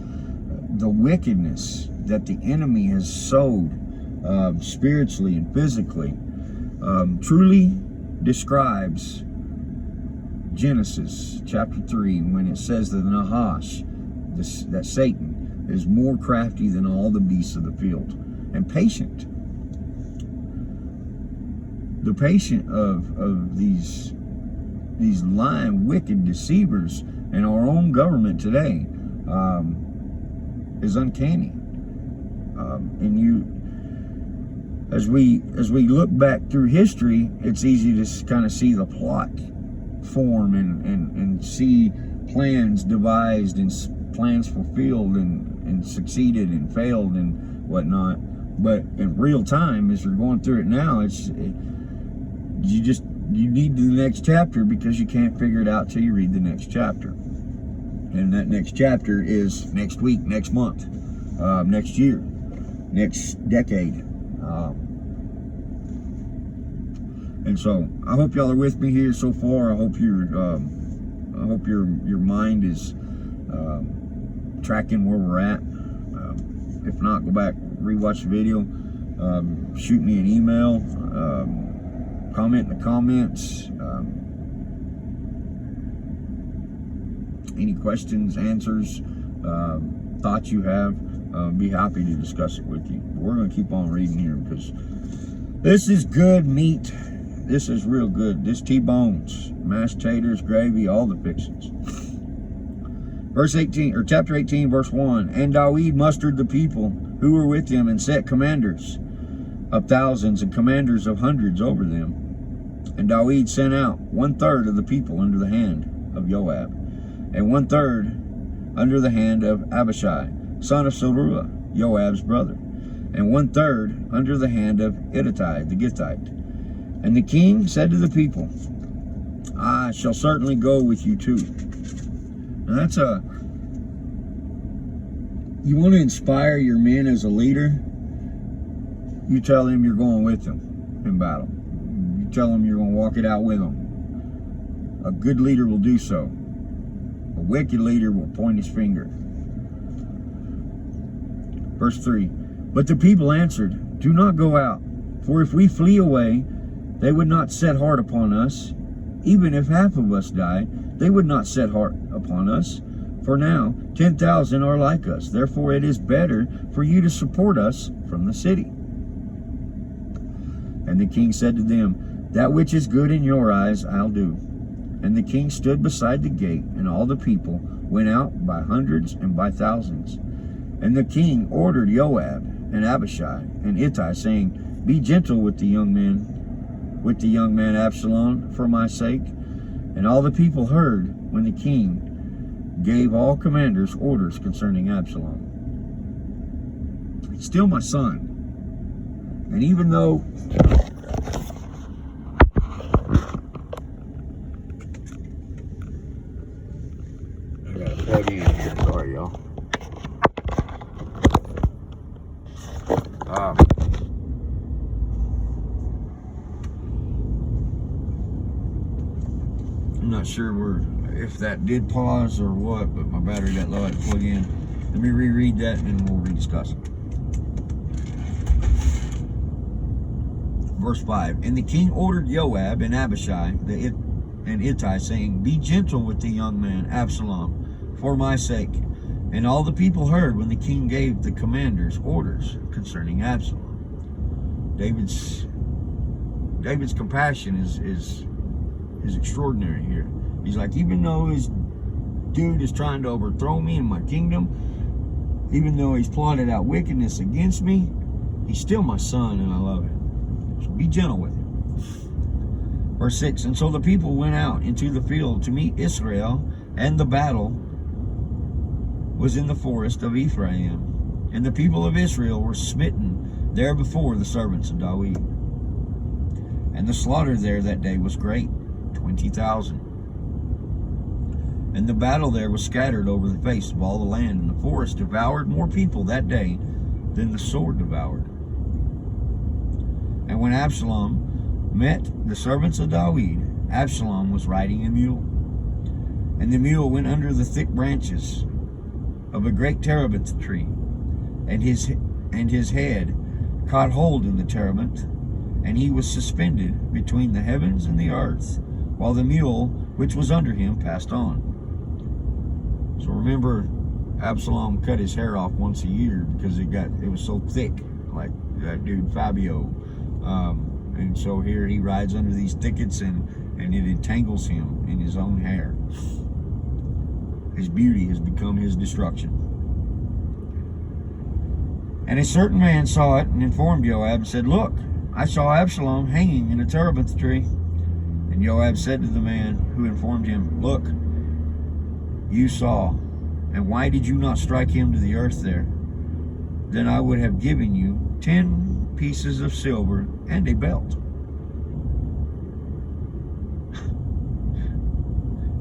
the wickedness that the enemy has sowed spiritually and physically truly describes Genesis chapter 3 when it says that Nahash, that Satan, is more crafty than all the beasts of the field and patient. The patient of these lying, wicked deceivers in our own government today is uncanny. And as we look back through history, it's easy to kind of see the plot form and see plans devised and plans fulfilled and succeeded and failed and whatnot. But in real time, as you're going through it now, you need the next chapter, because you can't figure it out till you read the next chapter. And that next chapter is next week, next month, next year, next decade. And so I hope y'all are with me here so far. I hope your mind is tracking where we're at. If not, go back, rewatch the video, shoot me an email, comment in the comments, any questions, answers, thoughts you have. Be happy to discuss it with you. But we're going to keep on reading here, because this is good meat. This is real good. This T-bones, mashed taters, gravy, all the fixings. Verse 18, or chapter 18, verse 1. And Dawid mustered the people who were with him, and set commanders of thousands and commanders of hundreds over them. And Dawid sent out 1/3 of the people under the hand of Joab, and 1/3 under the hand of Abishai, son of Zeruiah, Joab's brother, and 1/3 under the hand of Ittai the Gittite. And the king said to the people, I shall certainly go with you too. Now that's you want to inspire your men as a leader, you tell them you're going with them in battle. You tell them you're going to walk it out with them. A good leader will do so. wicked leader will point his finger. Verse 3. But the people answered, do not go out, for if we flee away, they would not set heart upon us. Even if half of us die, they would not set heart upon us. For now 10,000 are like us. Therefore it is better for you to support us from the city. And the king said to them, that which is good in your eyes I'll do. And the king stood beside the gate, and all the people went out by hundreds and by thousands. And the king ordered Joab and Abishai and Ittai, saying, be gentle with the young man Absalom for my sake. And all the people heard when the king gave all commanders orders concerning Absalom. He's still my son. And even though I gotta plug in here, sorry y'all. I'm not sure if that did pause or what, but my battery got low. I had to plug in. Let me reread that and then we'll rediscuss it. Verse 5. And the king ordered Joab and Abishai and Ittai, saying, be gentle with the young man Absalom for my sake. And all the people heard when the king gave the commanders orders concerning Absalom. David's compassion is extraordinary here. He's like, even though his dude is trying to overthrow me and my kingdom, even though he's plotted out wickedness against me, he's still my son and I love him. So be gentle with him. Verse 6. And so the people went out into the field to meet Israel, and the battle was in the forest of Ephraim. And the people of Israel were smitten there before the servants of David. And the slaughter there that day was great, 20,000. And the battle there was scattered over the face of all the land, and the forest devoured more people that day than the sword devoured. And when Absalom met the servants of David, Absalom was riding a mule. And the mule went under the thick branches of a great terebinth tree, and his head caught hold in the terebinth, and he was suspended between the heavens and the earth, while the mule which was under him passed on. So remember, Absalom cut his hair off once a year because it was so thick, like that dude Fabio. And so here he rides under these thickets, and it entangles him in his own hair. His beauty has become his destruction. And a certain man saw it and informed Joab and said, look, I saw Absalom hanging in a terebinth tree. And Joab said to the man who informed him, look, you saw, and why did you not strike him to the earth there? Then I would have given you 10 pieces of silver and a belt.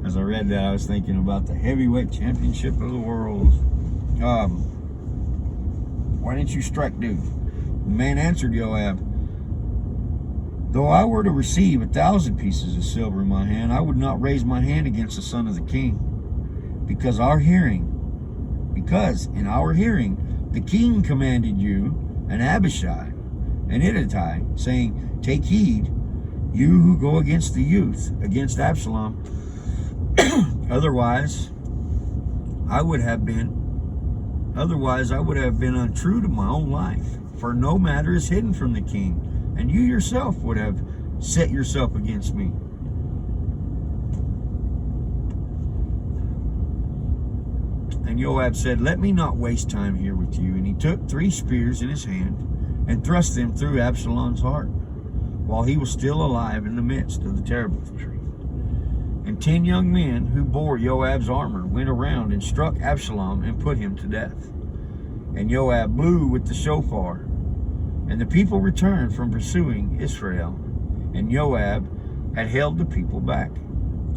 As I read that, I was thinking about the heavyweight championship of the world. Why didn't you strike dude? The man answered Joab, though I were to receive 1,000 pieces of silver in my hand, I would not raise my hand against the son of the king. Because in our hearing, the king commanded you and Abishai and Ittai, saying, take heed, you who go against the youth, against Absalom. Otherwise, I would have been untrue to my own life. For no matter is hidden from the king, and you yourself would have set yourself against me. And Joab said, let me not waste time here with you. And he took 3 spears in his hand and thrust them through Absalom's heart, while he was still alive in the midst of the terebinth tree. And 10 young men who bore Joab's armor went around and struck Absalom and put him to death. And Joab blew with the shofar, and the people returned from pursuing Israel. And Joab had held the people back.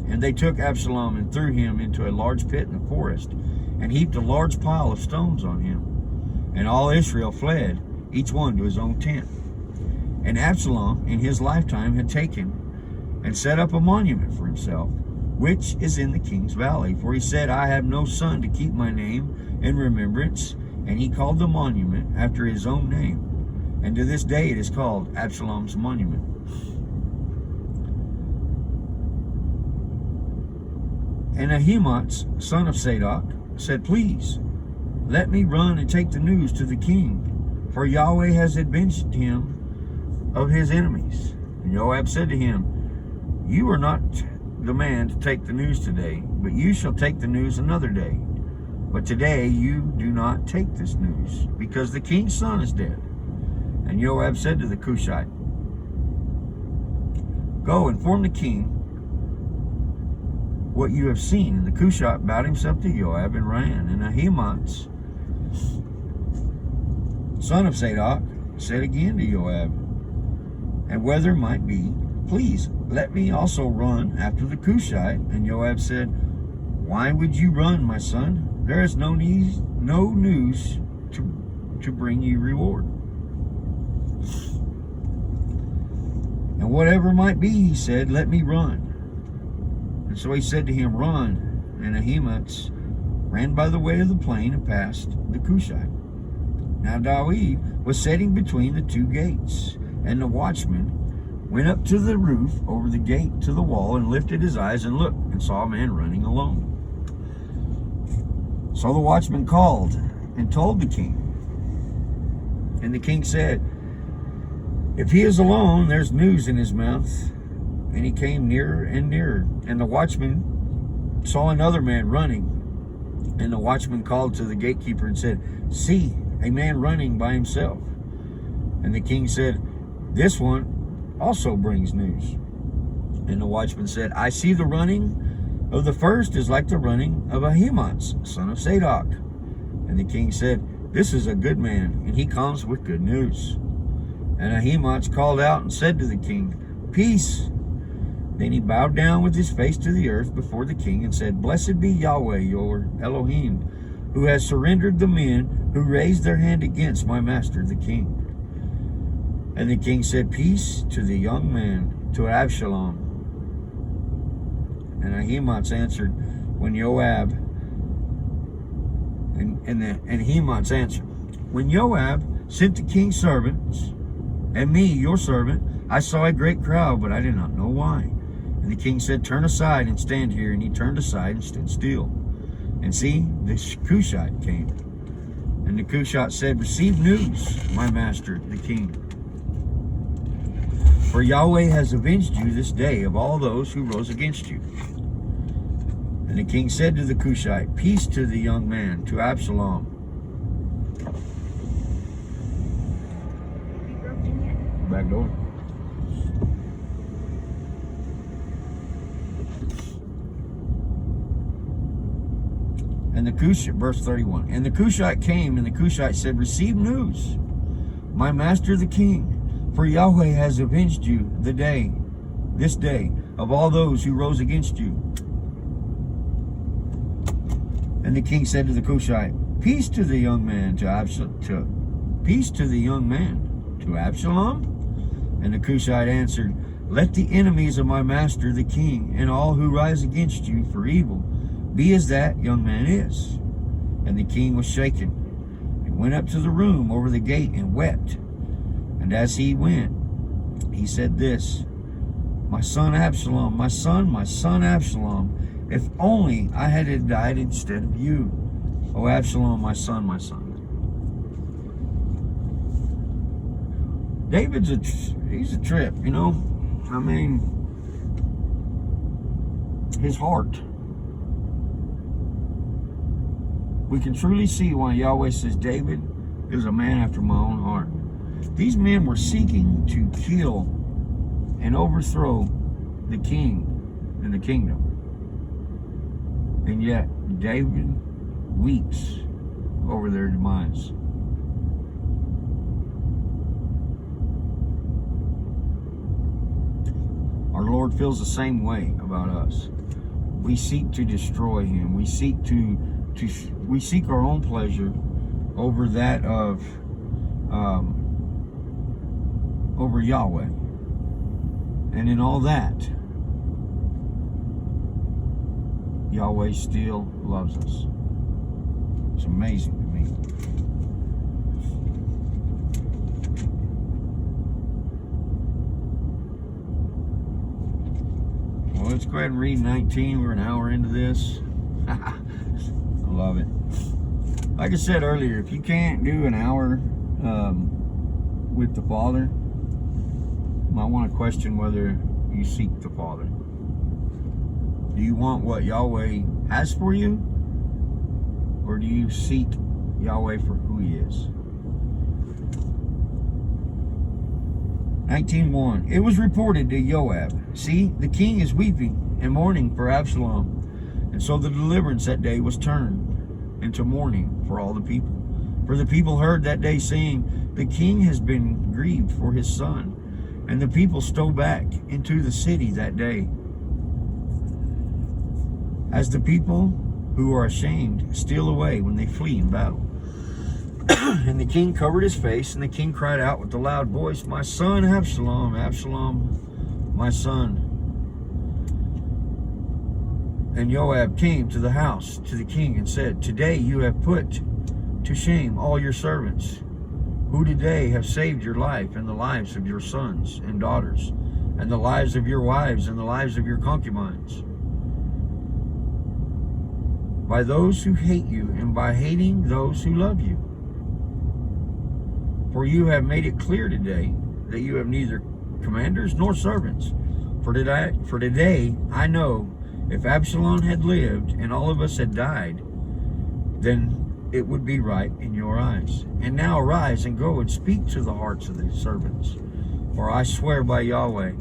And they took Absalom and threw him into a large pit in the forest, and heaped a large pile of stones on him. And all Israel fled, each one to his own tent. And Absalom in his lifetime had taken and set up a monument for himself, which is in the king's valley. For he said, I have no son to keep my name in remembrance. And he called the monument after his own name. And to this day it is called Absalom's monument. And Ahimaaz, son of Zadok, said, Please, let me run and take the news to the king, for Yahweh has avenged him of his enemies. And Joab said to him, You are not the man to take the news today, but you shall take the news another day. But today you do not take this news, because the king's son is dead. And Joab said to the Cushite, Go, inform the king what you have seen. And the Cushite bowed himself to Joab and ran. And Ahimaaz, son of Zadok, said again to Joab, And whether might be, Please, let me also run after the Cushite. And Joab said, Why would you run, my son? There is no news to bring you reward. And whatever might be, he said, let me run. And so he said to him, Run. And Ahimaaz ran by the way of the plain and passed the Cushite. Now David was sitting between the two gates, and the watchman went up to the roof over the gate to the wall and lifted his eyes and looked and saw a man running alone. So the watchman called and told the king. And the king said, If he is alone, there's news in his mouth. And he came nearer and nearer. And the watchman saw another man running. And the watchman called to the gatekeeper and said, See, a man running by himself. And the king said, This one also brings news. And the watchman said, I see the running of the first is like the running of Ahimaaz, son of Zadok. And the king said, This is a good man, and he comes with good news. And Ahimaaz called out and said to the king, Peace. Then he bowed down with his face to the earth before the king and said, Blessed be Yahweh, your Elohim, who has surrendered the men who raised their hand against my master, the king. And the king said, Peace to the young man, to Absalom. And Ahimaaz answered, When Joab sent the king's servants and me, your servant, I saw a great crowd, but I did not know why. And the king said, Turn aside and stand here. And he turned aside and stood still. And see, the Cushite came. And the Cushite said, Receive news, my master, the king. For Yahweh has avenged you this day of all those who rose against you. And the king said to the Cushite, Peace to the young man, to Absalom. Back door. And the Cushite, verse 31. And the Cushite came, and the Cushite said, Receive news, my master the king, for Yahweh has avenged you this day, of all those who rose against you. And the king said to the Cushite, Peace to the young man, to Absalom. And the Cushite answered, Let the enemies of my master the king, and all who rise against you for evil, be as that young man is. And the king was shaken, and went up to the room over the gate and wept. And as he went, he said this, My son Absalom, my son Absalom, if only I had died instead of you. O Absalom, my son, my son. David's he's a trip, you know. I mean, his heart. We can truly see why Yahweh says David is a man after my own heart. These men were seeking to kill and overthrow the king and the kingdom. And yet, David weeps over their demise. Our Lord feels the same way about us. We seek to destroy him. We seek we seek our own pleasure over that of over Yahweh. And in all that, Yahweh still loves us. It's amazing to me. Well, let's go ahead and read 19. We're an hour into this. I love it. Like I said earlier, if you can't do an hour with the Father, you might want to question whether you seek the Father. Do you want what Yahweh has for you? Or do you seek Yahweh for who He is? 19:1. It was reported to Joab, see, the king is weeping and mourning for Absalom. And so the deliverance that day was turned into mourning for all the people. For the people heard that day saying, the king has been grieved for his son. And the people stole back into the city that day, as the people who are ashamed steal away when they flee in battle. And the king covered his face, and the king cried out with a loud voice, my son Absalom, Absalom, my son. And Joab came to the house to the king and said, today you have put to shame all your servants, who today have saved your life and the lives of your sons and daughters, and the lives of your wives and the lives of your concubines, by those who hate you and by hating those who love you. For you have made it clear today that you have neither commanders nor servants. For today I know, if Absalom had lived and all of us had died, then it would be right in your eyes. And now arise and go and speak to the hearts of the servants. For I swear by Yahweh,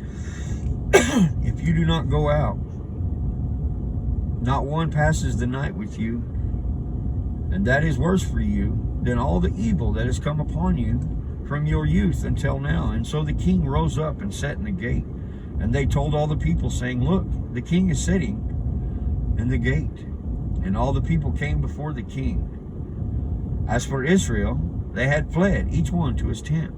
if you do not go out, not one passes the night with you, and that is worse for you than all the evil that has come upon you from your youth until now. And so the king rose up and sat in the gate. And they told all the people, saying, look, the king is sitting in the gate. And all the people came before the king. As for Israel, they had fled, each one to his tent.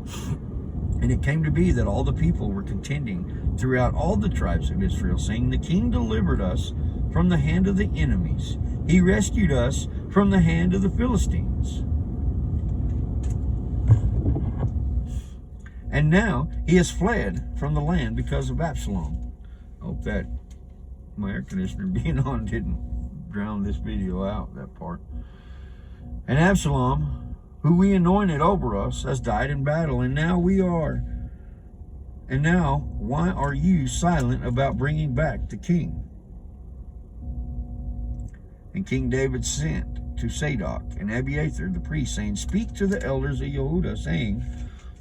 And it came to be that all the people were contending throughout all the tribes of Israel, saying, the king delivered us from the hand of the enemies. He rescued us from the hand of the Philistines. And now he has fled from the land because of Absalom. I hope that my air conditioner being on didn't drown this video out, that part. And Absalom, who we anointed over us, has died in battle, and now why are you silent about bringing back the king? And King David sent to Zadok and Abiathar the priest, saying, speak to the elders of Yehudah, saying,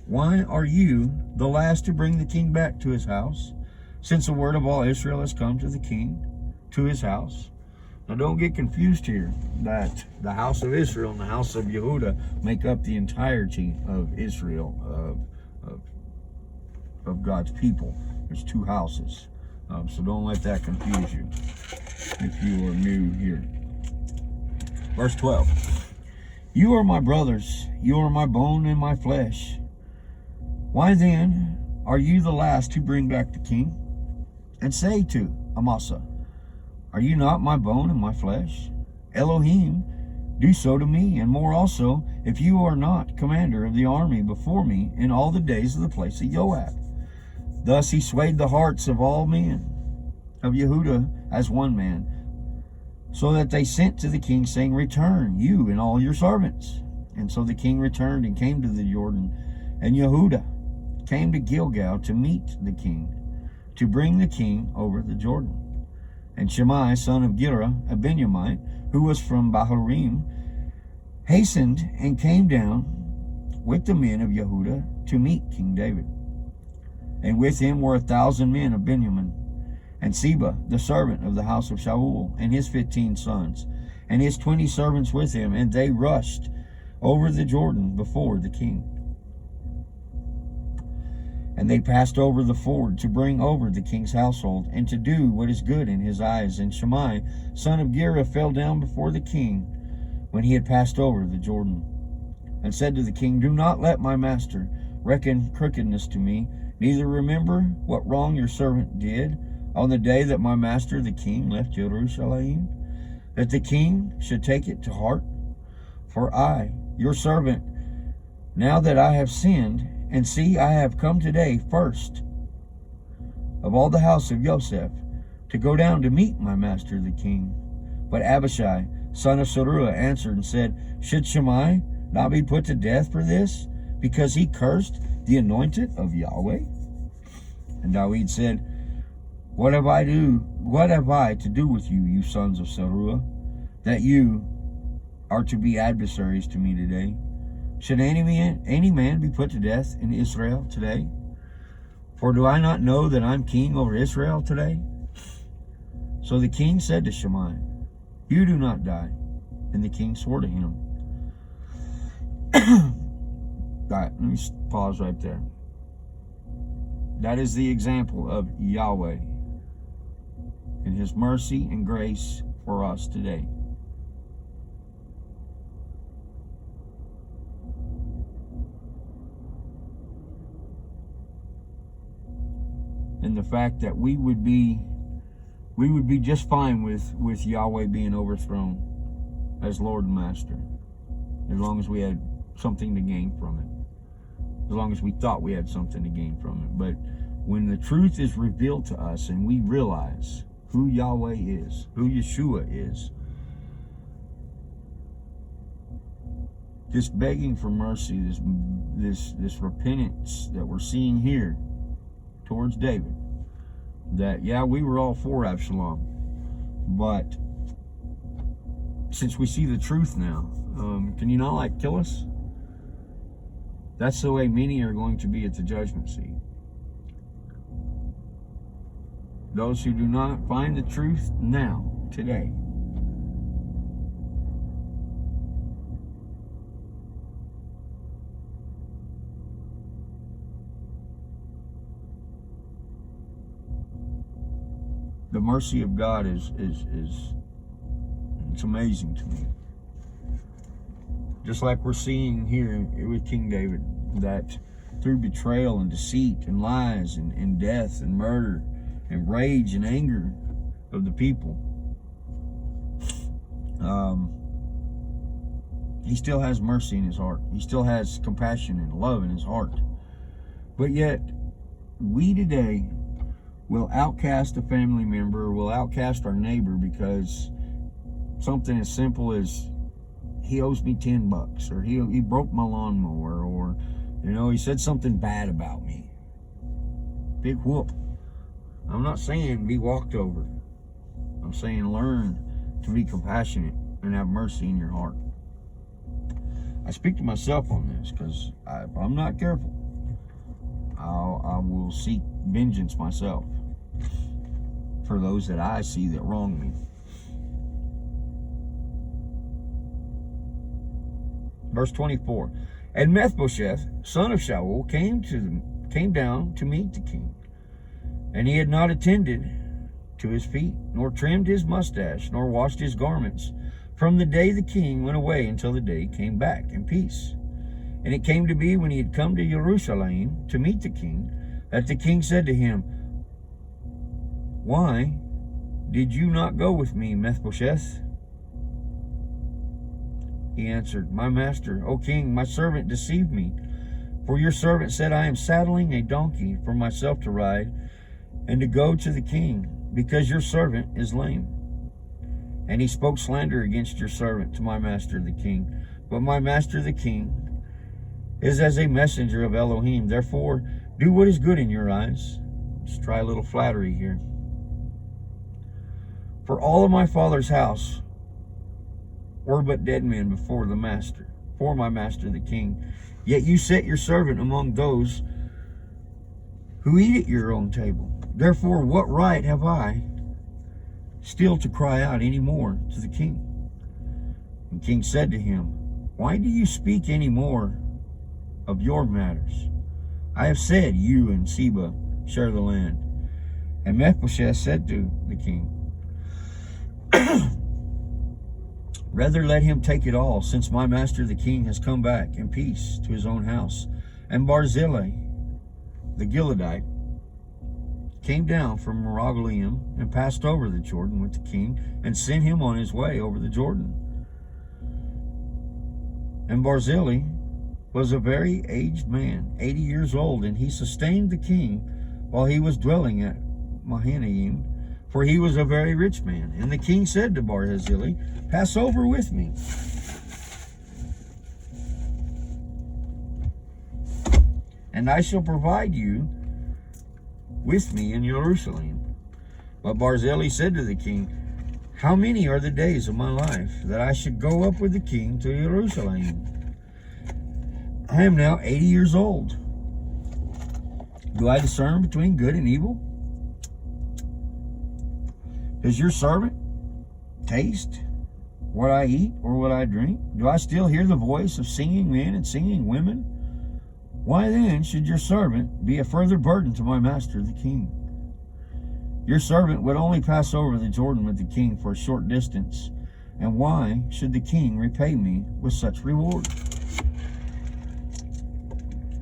why are you the last to bring the king back to his house, since the word of all Israel has come to the king, to his house? Now don't get confused here, that the house of Israel and the house of Yehudah make up the entirety of Israel, of God's people. There's two houses. So don't let that confuse you if you are new here. Verse 12. You are my brothers, you are my bone and my flesh. Why then are you the last to bring back the king? And say to Amasa, are you not my bone and my flesh? Elohim, do so to me, and more also, if you are not commander of the army before me in all the days of the place of Joab. Thus he swayed the hearts of all men of Yehudah as one man, so that they sent to the king, saying, return, you and all your servants. And so the king returned and came to the Jordan, and Yehudah came to Gilgal to meet the king, to bring the king over the Jordan. And Shimei, son of Gera, a Benjamite, who was from Bahurim, hastened and came down with the men of Yehudah to meet King David. And with him were 1,000 men of Benjamin, and Seba, the servant of the house of Shaul, and his 15 sons, and his 20 servants with him, and they rushed over the Jordan before the king. And they passed over the ford to bring over the king's household, and to do what is good in his eyes. And Shimei, son of Gera, fell down before the king when he had passed over the Jordan, and said to the king, do not let my master reckon crookedness to me, neither remember what wrong your servant did on the day that my master the king left Jerusalem. that the king should take it to heart? For I, your servant, now that I have sinned, and see, I have come today first of all the house of Joseph, to go down to meet my master the king. But Abishai, son of Zeruiah, answered and said, should Shimei not be put to death for this, because he cursed the anointed of Yahweh? And David said, What have I to do with you, you sons of Zeruiah, that you are to be adversaries to me today? Should any man be put to death in Israel today? For do I not know that I'm king over Israel today? So the king said to Shimei, you do not die. And the king swore to him. All right, let me pause right there. That is the example of Yahweh and his mercy and grace for us today. And the fact that we would be just fine with Yahweh being overthrown as Lord and Master, as long as we had something to gain from it, as long as we thought we had something to gain from it. But when the truth is revealed to us and we realize who Yahweh is, who Yeshua is, this begging for mercy, this repentance that we're seeing here towards David, that yeah, we were all for Absalom, but since we see the truth now, can you not kill us? That's the way many are going to be at the judgment seat. Those who do not find the truth now, today. The mercy of God is it's amazing to me. Just like we're seeing here with King David, that through betrayal and deceit and lies and death and murder and rage and anger of the people, he still has mercy in his heart. He still has compassion and love in his heart. But yet, we today will outcast a family member, will outcast our neighbor because something as simple as he owes me $10, or he broke my lawnmower, or he said something bad about me. Big whoop. I'm not saying be walked over. I'm saying learn to be compassionate and have mercy in your heart. I speak to myself on this because if I'm not careful, I will seek vengeance myself for those that I see that wrong me. Verse 24. And Mephibosheth, son of Shaul, came down to meet the king. And he had not attended to his feet, nor trimmed his mustache, nor washed his garments, from the day the king went away until the day he came back in peace. And it came to be, when he had come to Jerusalem to meet the king, that the king said to him, Why did you not go with me, Mephibosheth? He answered, My master, O king, my servant deceived me. For your servant said, I am saddling a donkey for myself to ride and to go to the king, because your servant is lame. And he spoke slander against your servant to my master the king. But my master the king is as a messenger of Elohim. Therefore, do what is good in your eyes. Let's try a little flattery here. For all of my father's house were but dead men before my master the king. Yet you set your servant among those who eat at your own table. Therefore, what right have I still to cry out any more to the king? And the king said to him, Why do you speak any more of your matters? I have said, you and Seba share the land. And Mephibosheth said to the king, Rather let him take it all, since my master the king has come back in peace to his own house. And Barzillai, the Gileadite, came down from Merogalium and passed over the Jordan with the king and sent him on his way over the Jordan. And Barzillai was a very aged man, 80 years old, and he sustained the king while he was dwelling at Mahanaim, for he was a very rich man. And the king said to Barzillai, pass over with me. And I shall provide you with me in Jerusalem. But Barzillai said to the king, how many are the days of my life that I should go up with the king to Jerusalem? I am now 80 years old. Do I discern between good and evil? Does your servant taste what I eat or what I drink? Do I still hear the voice of singing men and singing women? Why then should your servant be a further burden to my master the king? Your servant would only pass over the Jordan with the king for a short distance, and why should the king repay me with such reward?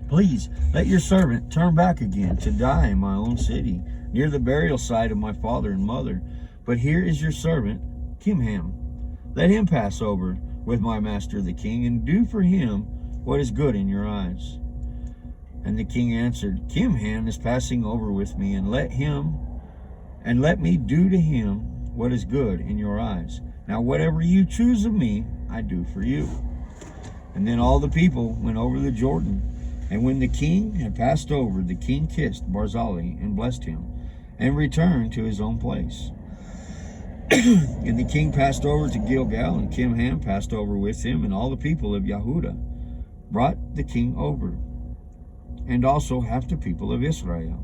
Please let your servant turn back again to die in my own city, near the burial site of my father and mother. But here is your servant Kimham. Let him pass over with my master the king, and do for him what is good in your eyes. And the king answered, Kimham is passing over with me, and let me do to him what is good in your eyes. Now whatever you choose of me, I do for you. And then all the people went over the Jordan. And when the king had passed over, the king kissed Barzillai and blessed him, and returned to his own place. And the king passed over to Gilgal, and Kimham passed over with him, and all the people of Yehudah brought the king over, and also half the people of Israel.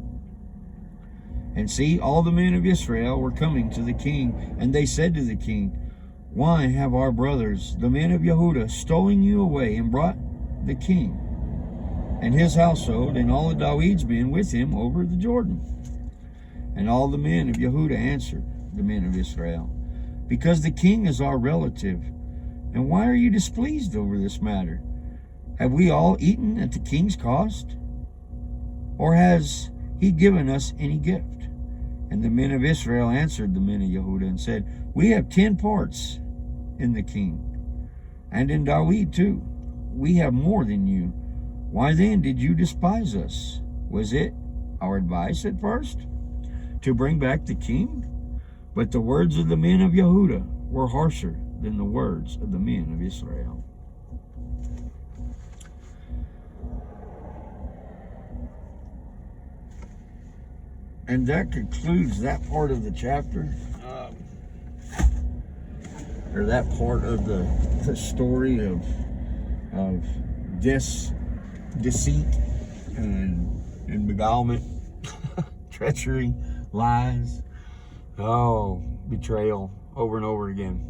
And see, all the men of Israel were coming to the king, and they said to the king, why have our brothers, the men of Yehudah, stolen you away and brought the king and his household and all of David's men with him over the Jordan? And all the men of Yehudah answered the men of Israel, because the king is our relative. And why are you displeased over this matter? Have we all eaten at the king's cost? Or has he given us any gift? And the men of Israel answered the men of Yehudah and said, we have 10 parts in the king, and in David too. We have more than you. Why then did you despise us? Was it our advice at first to bring back the king? But the words of the men of Yehudah were harsher than the words of the men of Israel. And that concludes that part of the chapter, or that part of the story of deceit and beguilement, treachery, lies, betrayal, over and over again.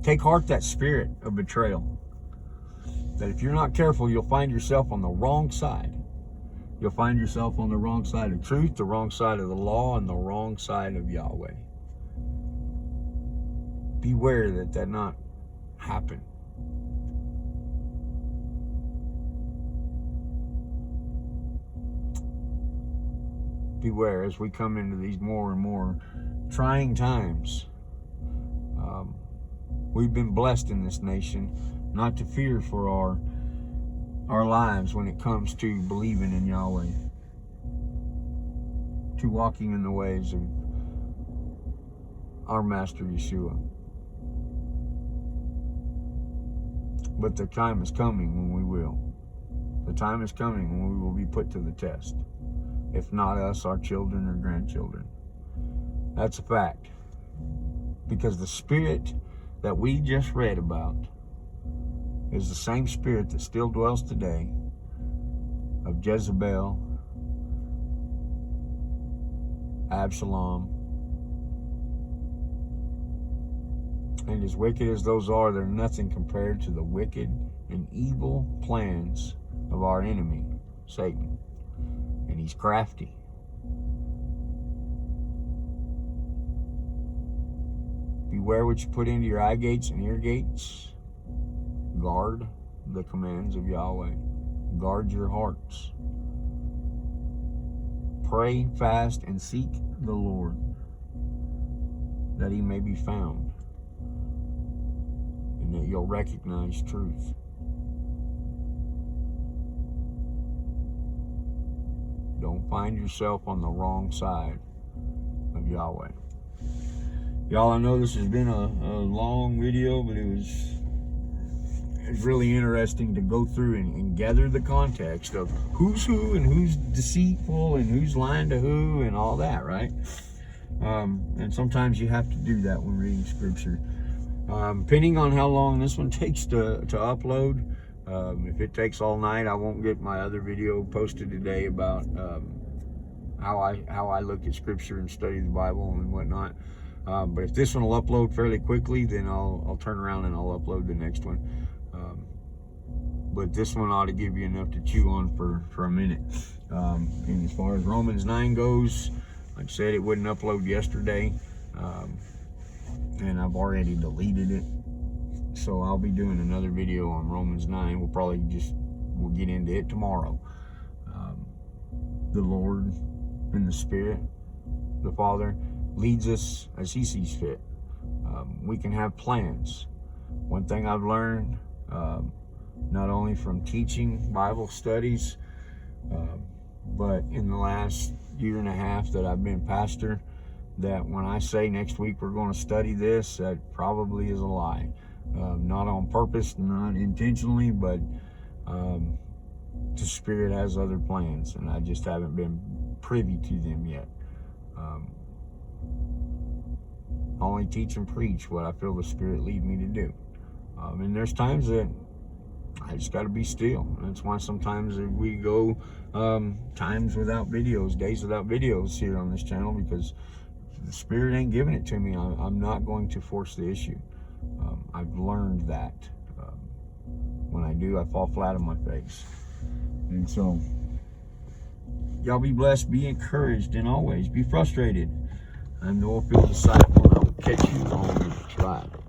Take heart that spirit of betrayal, that if you're not careful, you'll find yourself on the wrong side. You'll find yourself on the wrong side of truth, the wrong side of the law, and the wrong side of Yahweh. Beware that not happen. Beware as we come into these more and more trying times. We've been blessed in this nation not to fear for our lives when it comes to believing in Yahweh, to walking in the ways of our Master Yeshua. But the time is coming when we will. The time is coming when we will be put to the test. If not us, our children or grandchildren. That's a fact. Because the spirit that we just read about is the same spirit that still dwells today of Jezebel, Absalom, and as wicked as those are, they're nothing compared to the wicked and evil plans of our enemy, Satan. And he's crafty. Beware what you put into your eye gates and ear gates. Guard the commands of Yahweh. Guard your hearts. pray, fast, and seek the Lord, that he may be found, and that you'll recognize truth. Don't find yourself on the wrong side of Yahweh. Y'all, I know this has been a long video, but it's really interesting to go through and gather the context of who's who and who's deceitful and who's lying to who and all that, right? And sometimes you have to do that when reading scripture. Depending on how long this one takes to upload, if it takes all night, I won't get my other video posted today about how I look at scripture and study the Bible and whatnot. But if this one will upload fairly quickly, then I'll turn around and I'll upload the next one. But this one ought to give you enough to chew on for a minute. And as far as Romans 9 goes, like I said, it wouldn't upload yesterday. And I've already deleted it. So I'll be doing another video on Romans 9. We'll get into it tomorrow. The Lord and the Spirit, the Father, leads us as he sees fit. We can have plans. One thing I've learned, not only from teaching Bible studies, but in the last year and a half that I've been pastor, that when I say next week we're going to study this, that probably is a lie. Not on purpose, not intentionally, but the Spirit has other plans, and I just haven't been privy to them yet. Only teach and preach what I feel the Spirit lead me to do. And there's times that I just got to be still. That's why sometimes we go times without videos, days without videos here on this channel, because the Spirit ain't giving it to me. I'm not going to force the issue. I've learned that. When I do, I fall flat on my face. And so, y'all be blessed, be encouraged, and always be frustrated. I'm Noah Field disciple, and I will catch you on the tribe.